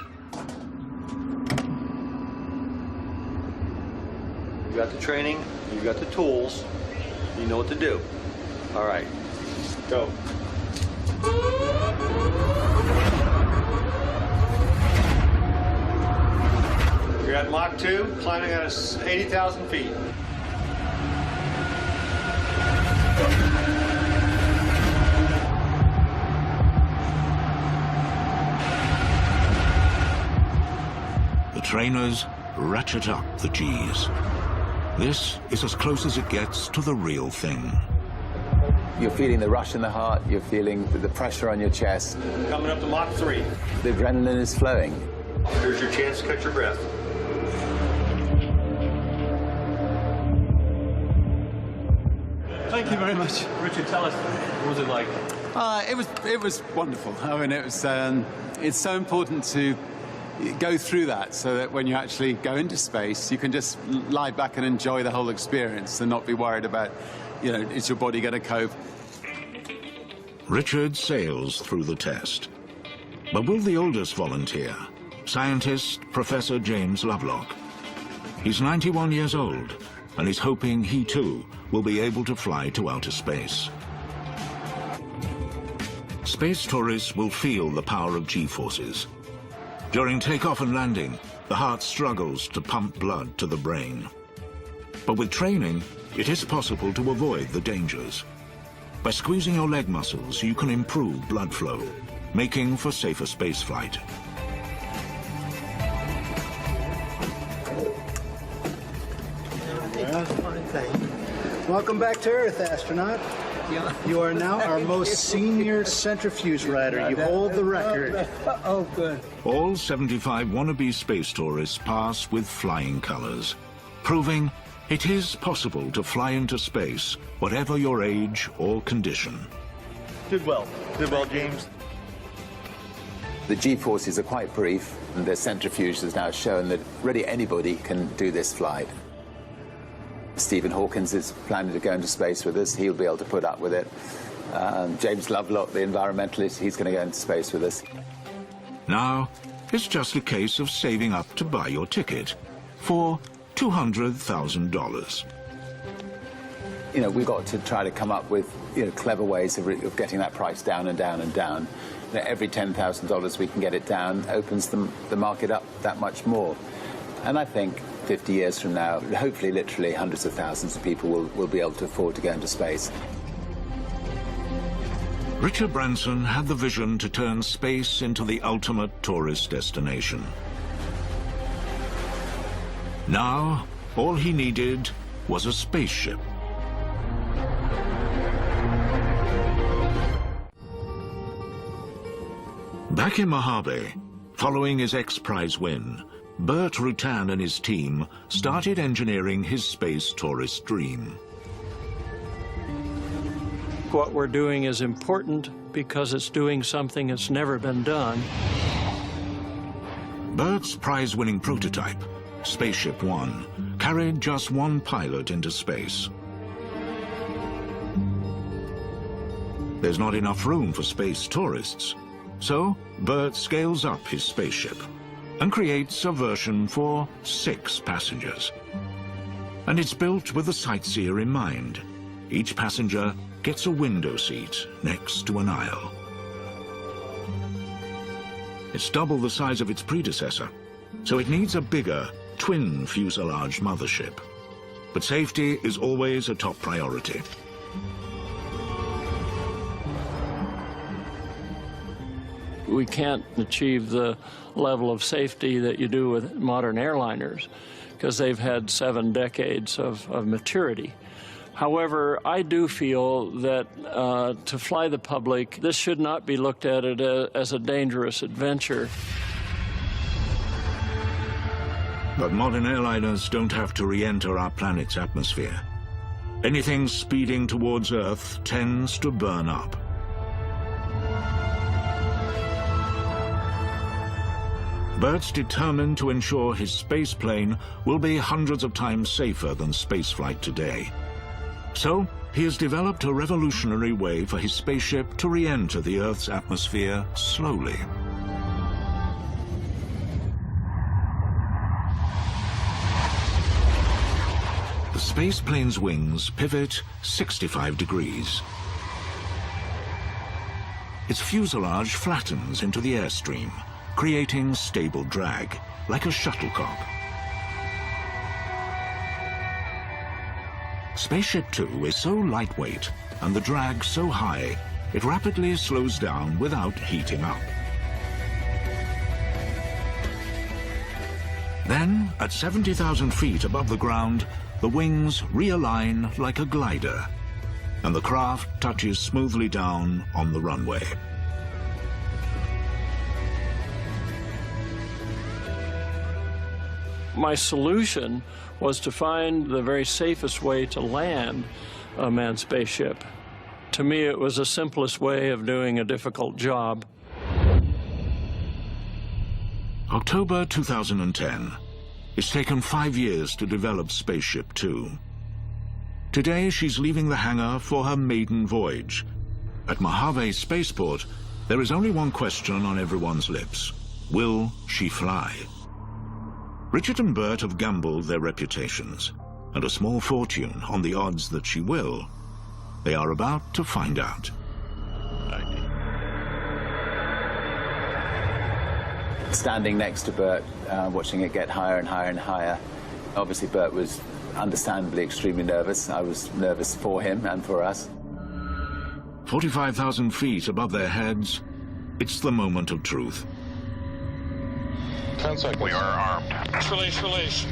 You got the training, you got the tools, you know what to do. All right, go. You're at Mach 2, climbing at 80,000 feet. The trainers ratchet up the G's. This is as close as it gets to the real thing. You're feeling the rush in the heart, you're feeling the pressure on your chest. Coming up to Mach 3. The adrenaline is flowing. Here's your chance to catch your breath. Thank you very much. Richard, tell us, what was it like? It was wonderful. I mean, it's so important to go through that so that when you actually go into space, you can just lie back and enjoy the whole experience and not be worried about, is your body going to cope? Richard sails through the test. But will the oldest volunteer, scientist Professor James Lovelock? He's 91 years old, and he's hoping he too will be able to fly to outer space. Space tourists will feel the power of G-forces. During takeoff and landing, the heart struggles to pump blood to the brain. But with training, it is possible to avoid the dangers. By squeezing your leg muscles, you can improve blood flow, making for safer spaceflight. Welcome back to Earth, astronaut. You are now our most senior centrifuge rider. You hold the record. Oh, good. All 75 wannabe space tourists pass with flying colors, proving it is possible to fly into space, whatever your age or condition. Did well. Did well, James. The G-forces are quite brief, and the centrifuge has now shown that really anybody can do this flight. Stephen Hawkins is planning to go into space with us. He'll be able to put up with it. James Lovelock, the environmentalist, he's going to go into space with us. Now, it's just a case of saving up to buy your ticket for $200,000. you know, we've got to try to come up with, you know, clever ways of getting that price down and down and down. You know, every $10,000 we can get it down opens the market up that much more. And I think 50 years from now, hopefully literally hundreds of thousands of people will be able to afford to go into space. Richard Branson had the vision to turn space into the ultimate tourist destination. Now, all he needed was a spaceship. Back in Mojave, following his X-Prize win, Burt Rutan and his team started engineering his space tourist dream. What we're doing is important because it's doing something that's never been done. Burt's prize-winning prototype, Spaceship One, carried just one pilot into space. There's not enough room for space tourists, so Burt scales up his spaceship and creates a version for 6 passengers. And it's built with the sightseer in mind. Each passenger gets a window seat next to an aisle. It's double the size of its predecessor, so it needs a bigger, twin fuselage mothership. But safety is always a top priority. We can't achieve the level of safety that you do with modern airliners because they've had 7 decades of maturity. However, I do feel that to fly the public, this should not be looked at it as a dangerous adventure. But modern airliners don't have to re-enter our planet's atmosphere. Anything speeding towards Earth tends to burn up. Burt's determined to ensure his spaceplane will be hundreds of times safer than spaceflight today. So, he has developed a revolutionary way for his spaceship to re-enter the Earth's atmosphere slowly. The spaceplane's wings pivot 65 degrees. Its fuselage flattens into the airstream, creating stable drag, like a shuttlecock. Spaceship Two is so lightweight and the drag so high, it rapidly slows down without heating up. Then, at 70,000 feet above the ground, the wings realign like a glider, and the craft touches smoothly down on the runway. My solution was to find the very safest way to land a manned spaceship. To me, it was the simplest way of doing a difficult job. October 2010. It's taken 5 years to develop Spaceship Two. Today, she's leaving the hangar for her maiden voyage. At Mojave Spaceport, there is only one question on everyone's lips. Will she fly? Richard and Burt have gambled their reputations and a small fortune on the odds that she will. They are about to find out. Standing next to Burt, watching it get higher and higher and higher. Obviously, Burt was understandably extremely nervous. I was nervous for him and for us. 45,000 feet above their heads, it's the moment of truth. 10 seconds. We are armed. Release.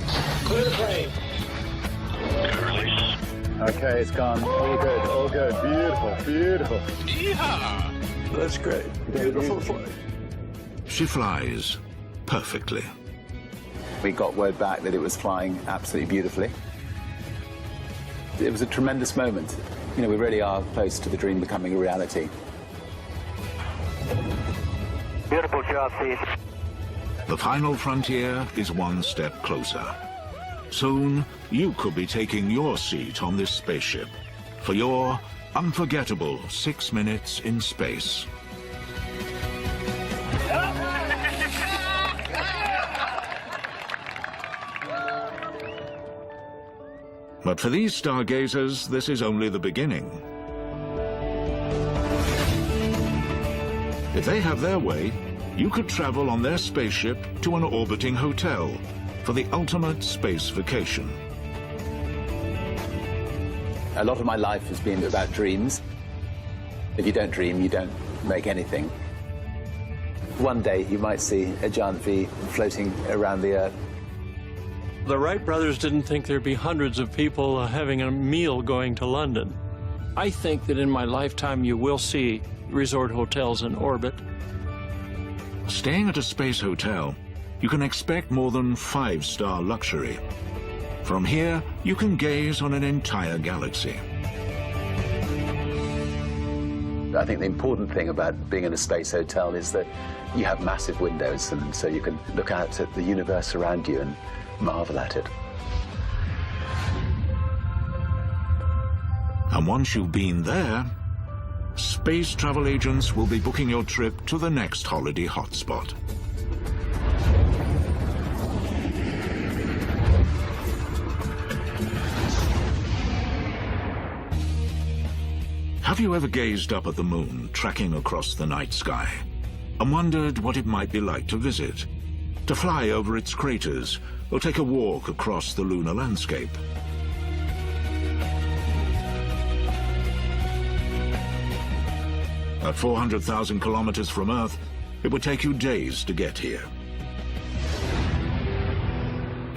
Clear the plane. Good release. Okay, it's gone. All good, all good. Beautiful. Yeehaw! That's great. Beautiful flight. She flies perfectly. We got word back that it was flying absolutely beautifully. It was a tremendous moment. You know, we really are close to the dream becoming a reality. Beautiful job, Steve. The final frontier is one step closer. Soon, you could be taking your seat on this spaceship for your unforgettable 6 minutes in space. But for these stargazers, this is only the beginning. If they have their way, you could travel on their spaceship to an orbiting hotel for the ultimate space vacation. A lot of my life has been about dreams. If you don't dream, you don't make anything. One day you might see a giant V floating around the Earth. The Wright brothers didn't think there'd be hundreds of people having a meal going to London. I think that in my lifetime you will see resort hotels in orbit. Staying at a space hotel, you can expect more than 5-star luxury. From here, you can gaze on an entire galaxy. I think the important thing about being in a space hotel is that you have massive windows, and so you can look out at the universe around you and marvel at it. And once you've been there, space travel agents will be booking your trip to the next holiday hotspot. Have you ever gazed up at the moon, tracking across the night sky, and wondered what it might be like to visit, to fly over its craters, or take a walk across the lunar landscape? At 400,000 kilometers from Earth, it would take you days to get here.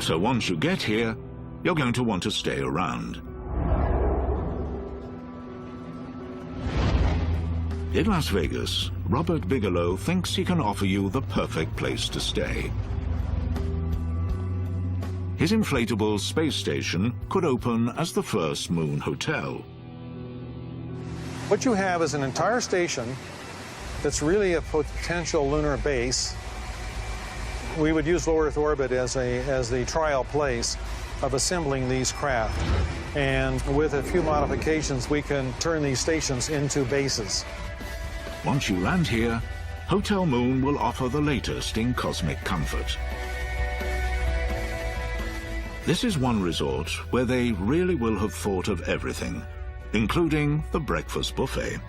So once you get here, you're going to want to stay around. In Las Vegas, Robert Bigelow thinks he can offer you the perfect place to stay. His inflatable space station could open as the first moon hotel. What you have is an entire station that's really a potential lunar base. We would use low Earth orbit as the trial place of assembling these craft. And with a few modifications, we can turn these stations into bases. Once you land here, Hotel Moon will offer the latest in cosmic comfort. This is one resort where they really will have thought of everything, including the breakfast buffet.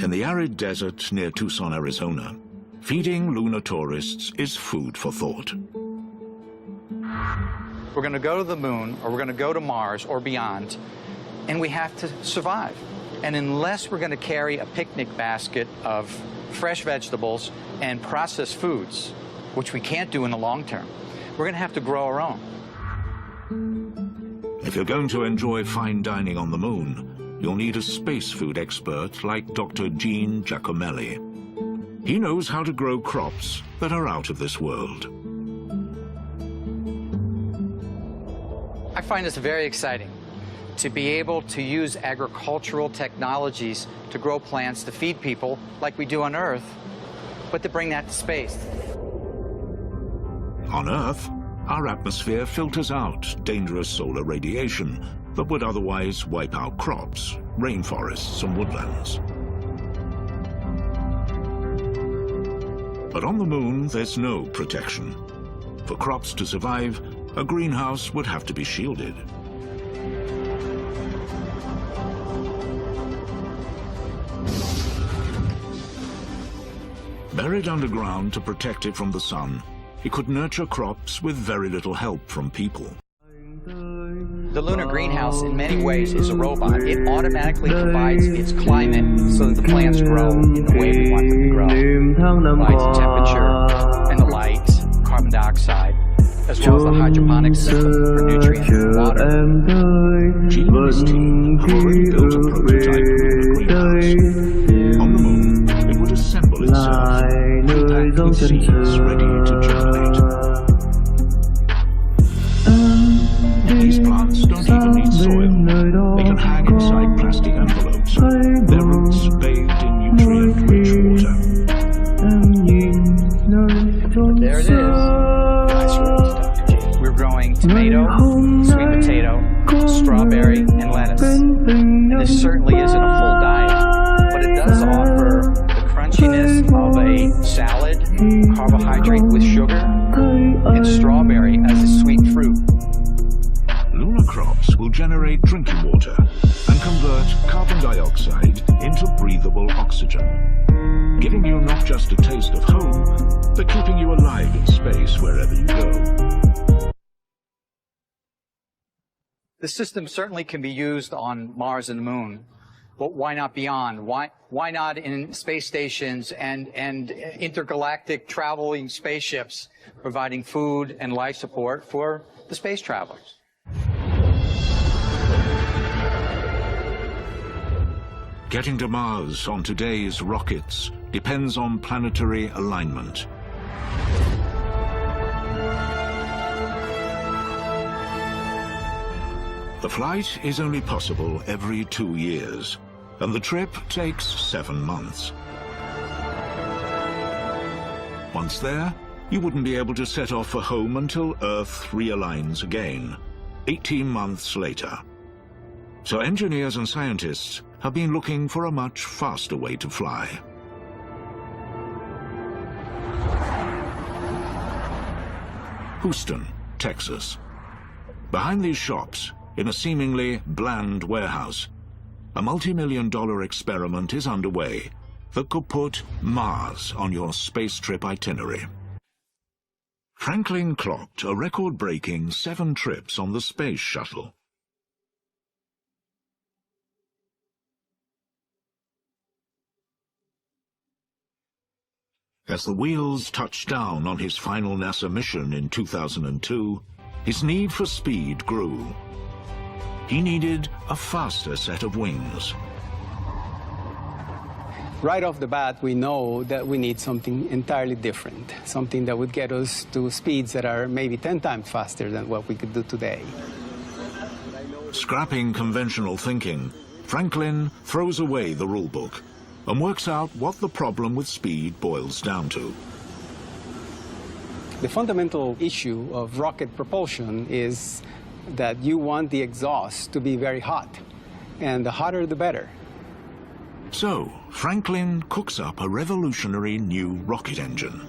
In the arid desert near Tucson, Arizona, feeding lunar tourists is food for thought. We're going to go to the moon, or we're going to go to Mars or beyond, and we have to survive. And unless we're going to carry a picnic basket of fresh vegetables and processed foods, which we can't do in the long term, we're going to have to grow our own. If you're going to enjoy fine dining on the moon, you'll need a space food expert like Dr. Gene Giacomelli. He knows how to grow crops that are out of this world. I find this very exciting, to be able to use agricultural technologies to grow plants to feed people like we do on Earth, but to bring that to space. On Earth, our atmosphere filters out dangerous solar radiation that would otherwise wipe out crops, rainforests, and woodlands. But on the moon, there's no protection. For crops to survive, a greenhouse would have to be shielded. Buried underground to protect it from the sun, it could nurture crops with very little help from people. The lunar greenhouse, in many ways, is a robot. It automatically provides its climate so that the plants grow in the way we want them to grow. It provides the temperature and the light, carbon dioxide, as well as the hydroponic system for nutrients and water. Gene and his team have already built a prototype lunar greenhouse. On the moon, it would assemble itself, packed with seeds ready to germinate. These plants don't even need soil. They can hang inside plastic envelopes, their roots bathed in nutrient-rich water. There it is. We're growing tomato, sweet potato, strawberry, and lettuce. And this certainly isn't a full diet, but it does offer the crunchiness of a a salad, carbohydrate with sugar, and strawberry as a sweet fruit. Lunar crops will generate drinking water and convert carbon dioxide into breathable oxygen, giving you not just a taste of home, but keeping you alive in space wherever you go. The system certainly can be used on Mars and the Moon, but why not beyond? Why not in space stations and intergalactic traveling spaceships providing food and life support for the space travelers? Getting to Mars on today's rockets depends on planetary alignment. The flight is only possible every 2 years, and the trip takes 7 months. Once there, you wouldn't be able to set off for home until Earth realigns again, 18 months later. So engineers and scientists have been looking for a much faster way to fly. Houston, Texas. Behind these shops, in a seemingly bland warehouse, a multi-million-dollar experiment is underway that could put Mars on your space trip itinerary. Franklin clocked a record-breaking 7 trips on the space shuttle. As the wheels touched down on his final NASA mission in 2002, his need for speed grew. He needed a faster set of wings. Right off the bat, we know that we need something entirely different, something that would get us to speeds that are maybe 10 times faster than what we could do today. Scrapping conventional thinking, Franklin throws away the rulebook and works out what the problem with speed boils down to. The fundamental issue of rocket propulsion is that you want the exhaust to be very hot, and the hotter the better. So, Franklin cooks up a revolutionary new rocket engine.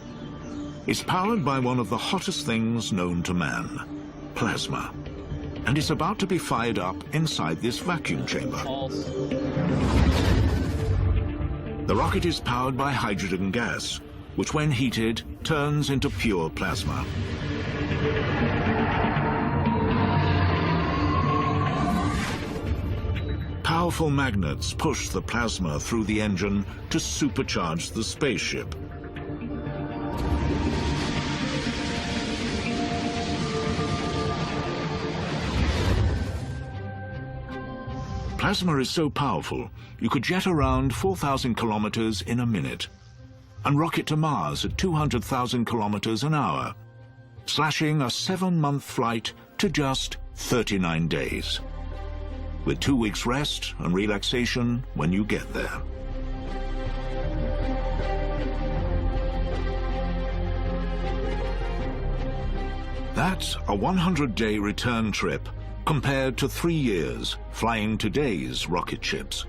It's powered by one of the hottest things known to man, plasma, and it's about to be fired up inside this vacuum chamber. The rocket is powered by hydrogen gas, which when heated, turns into pure plasma. Powerful magnets push the plasma through the engine to supercharge the spaceship. Plasma is so powerful, you could jet around 4,000 kilometers in a minute and rocket to Mars at 200,000 kilometers an hour, slashing a 7-month flight to just 39 days, with 2 weeks rest and relaxation when you get there. That's a 100-day return trip compared to 3 years flying today's rocket ships.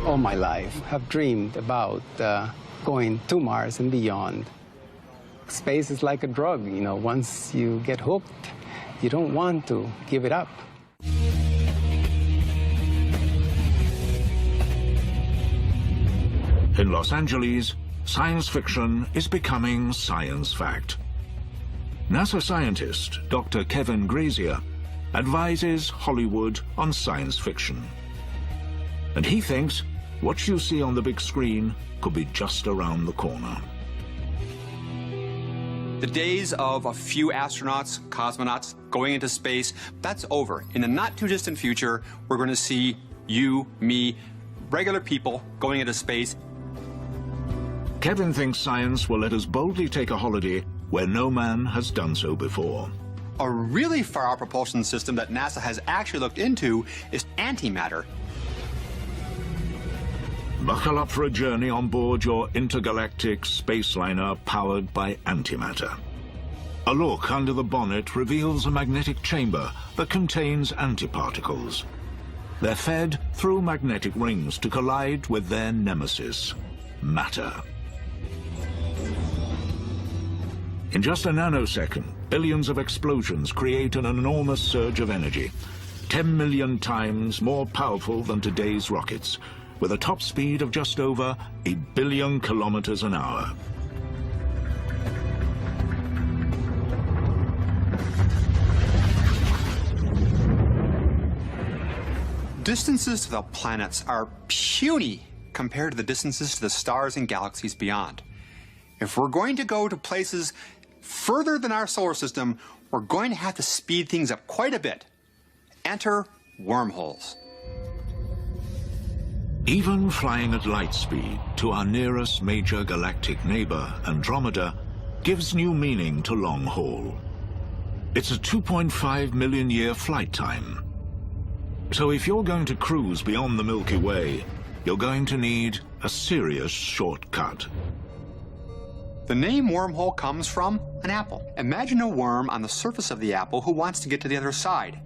All my life, I've dreamed about going to Mars and beyond. Space is like a drug, you know, once you get hooked, you don't want to give it up. In Los Angeles, science fiction is becoming science fact. NASA scientist Dr. Kevin Grazier advises Hollywood on science fiction. And he thinks what you see on the big screen could be just around the corner. The days of a few astronauts, cosmonauts, going into space, that's over. In the not-too-distant future, we're going to see you, me, regular people going into space. Kevin thinks science will let us boldly take a holiday where no man has done so before. A really far-out propulsion system that NASA has actually looked into is antimatter. Buckle up for a journey on board your intergalactic space liner powered by antimatter. A look under the bonnet reveals a magnetic chamber that contains antiparticles. They're fed through magnetic rings to collide with their nemesis, matter. In just a nanosecond, billions of explosions create an enormous surge of energy, 10 million times more powerful than today's rockets, with a top speed of just over 1 billion kilometers an hour. Distances to the planets are puny compared to the distances to the stars and galaxies beyond. If we're going to go to places further than our solar system, we're going to have to speed things up quite a bit. Enter wormholes. Even flying at light speed to our nearest major galactic neighbor, Andromeda, gives new meaning to long haul. It's a 2.5 million year flight time. So if you're going to cruise beyond the Milky Way, you're going to need a serious shortcut. The name wormhole comes from an apple. Imagine a worm on the surface of the apple who wants to get to the other side.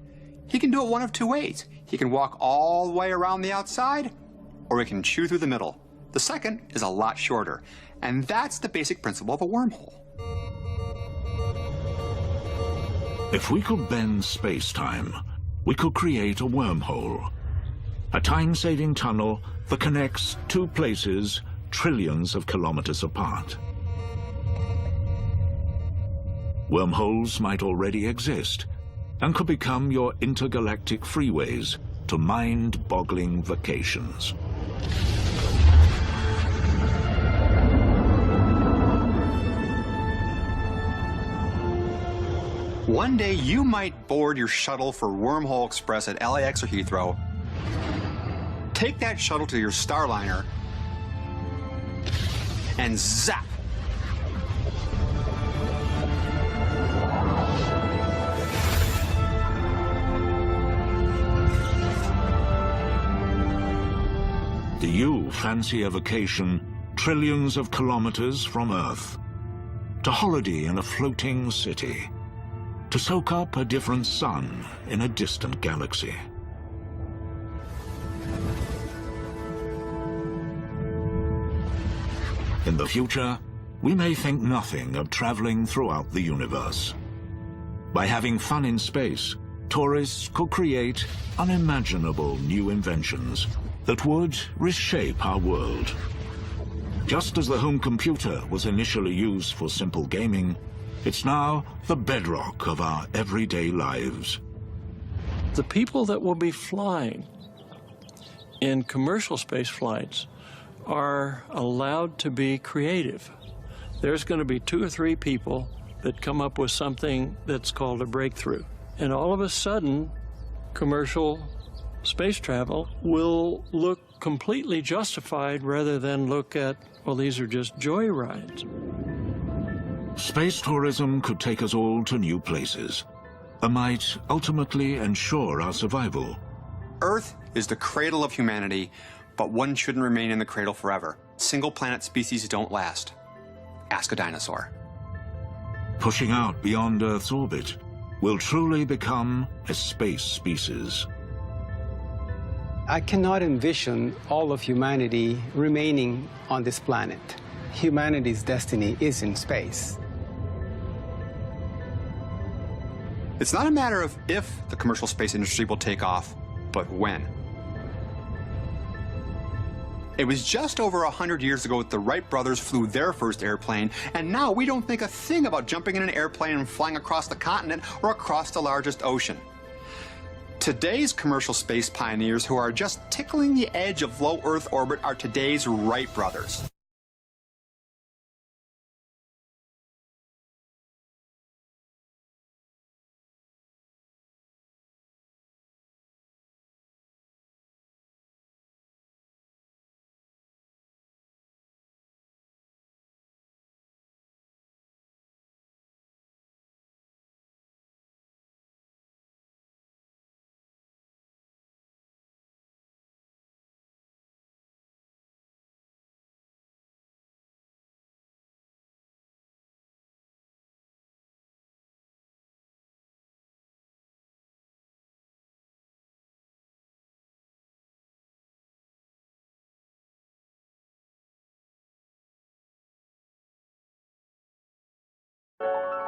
He can do it one of two ways. He can walk all the way around the outside, or he can chew through the middle. The second is a lot shorter, and that's the basic principle of a wormhole. If we could bend space-time, we could create a wormhole, a time-saving tunnel that connects two places trillions of kilometers apart. Wormholes might already exist and could become your intergalactic freeways to mind-boggling vacations. One day you might board your shuttle for Wormhole Express at LAX or Heathrow, take that shuttle to your Starliner, and zap! Do you fancy a vacation trillions of kilometers from Earth? To holiday in a floating city? To soak up a different sun in a distant galaxy? In the future, we may think nothing of traveling throughout the universe. By having fun in space, tourists could create unimaginable new inventions that would reshape our world. Just as the home computer was initially used for simple gaming, it's now the bedrock of our everyday lives. The people that will be flying in commercial space flights are allowed to be creative. There's going to be 2 or 3 people that come up with something that's called a breakthrough. And all of a sudden, commercial space travel will look completely justified rather than look at, well, these are just joyrides. Space tourism could take us all to new places and might ultimately ensure our survival. Earth is the cradle of humanity, but one shouldn't remain in the cradle forever. Single planet species don't last. Ask a dinosaur. Pushing out beyond Earth's orbit will truly become a space species. I cannot envision all of humanity remaining on this planet. Humanity's destiny is in space. It's not a matter of if the commercial space industry will take off, but when. It was just over 100 years ago that the Wright brothers flew their first airplane, and now we don't think a thing about jumping in an airplane and flying across the continent or across the largest ocean. Today's commercial space pioneers who are just tickling the edge of low Earth orbit are today's Wright brothers. All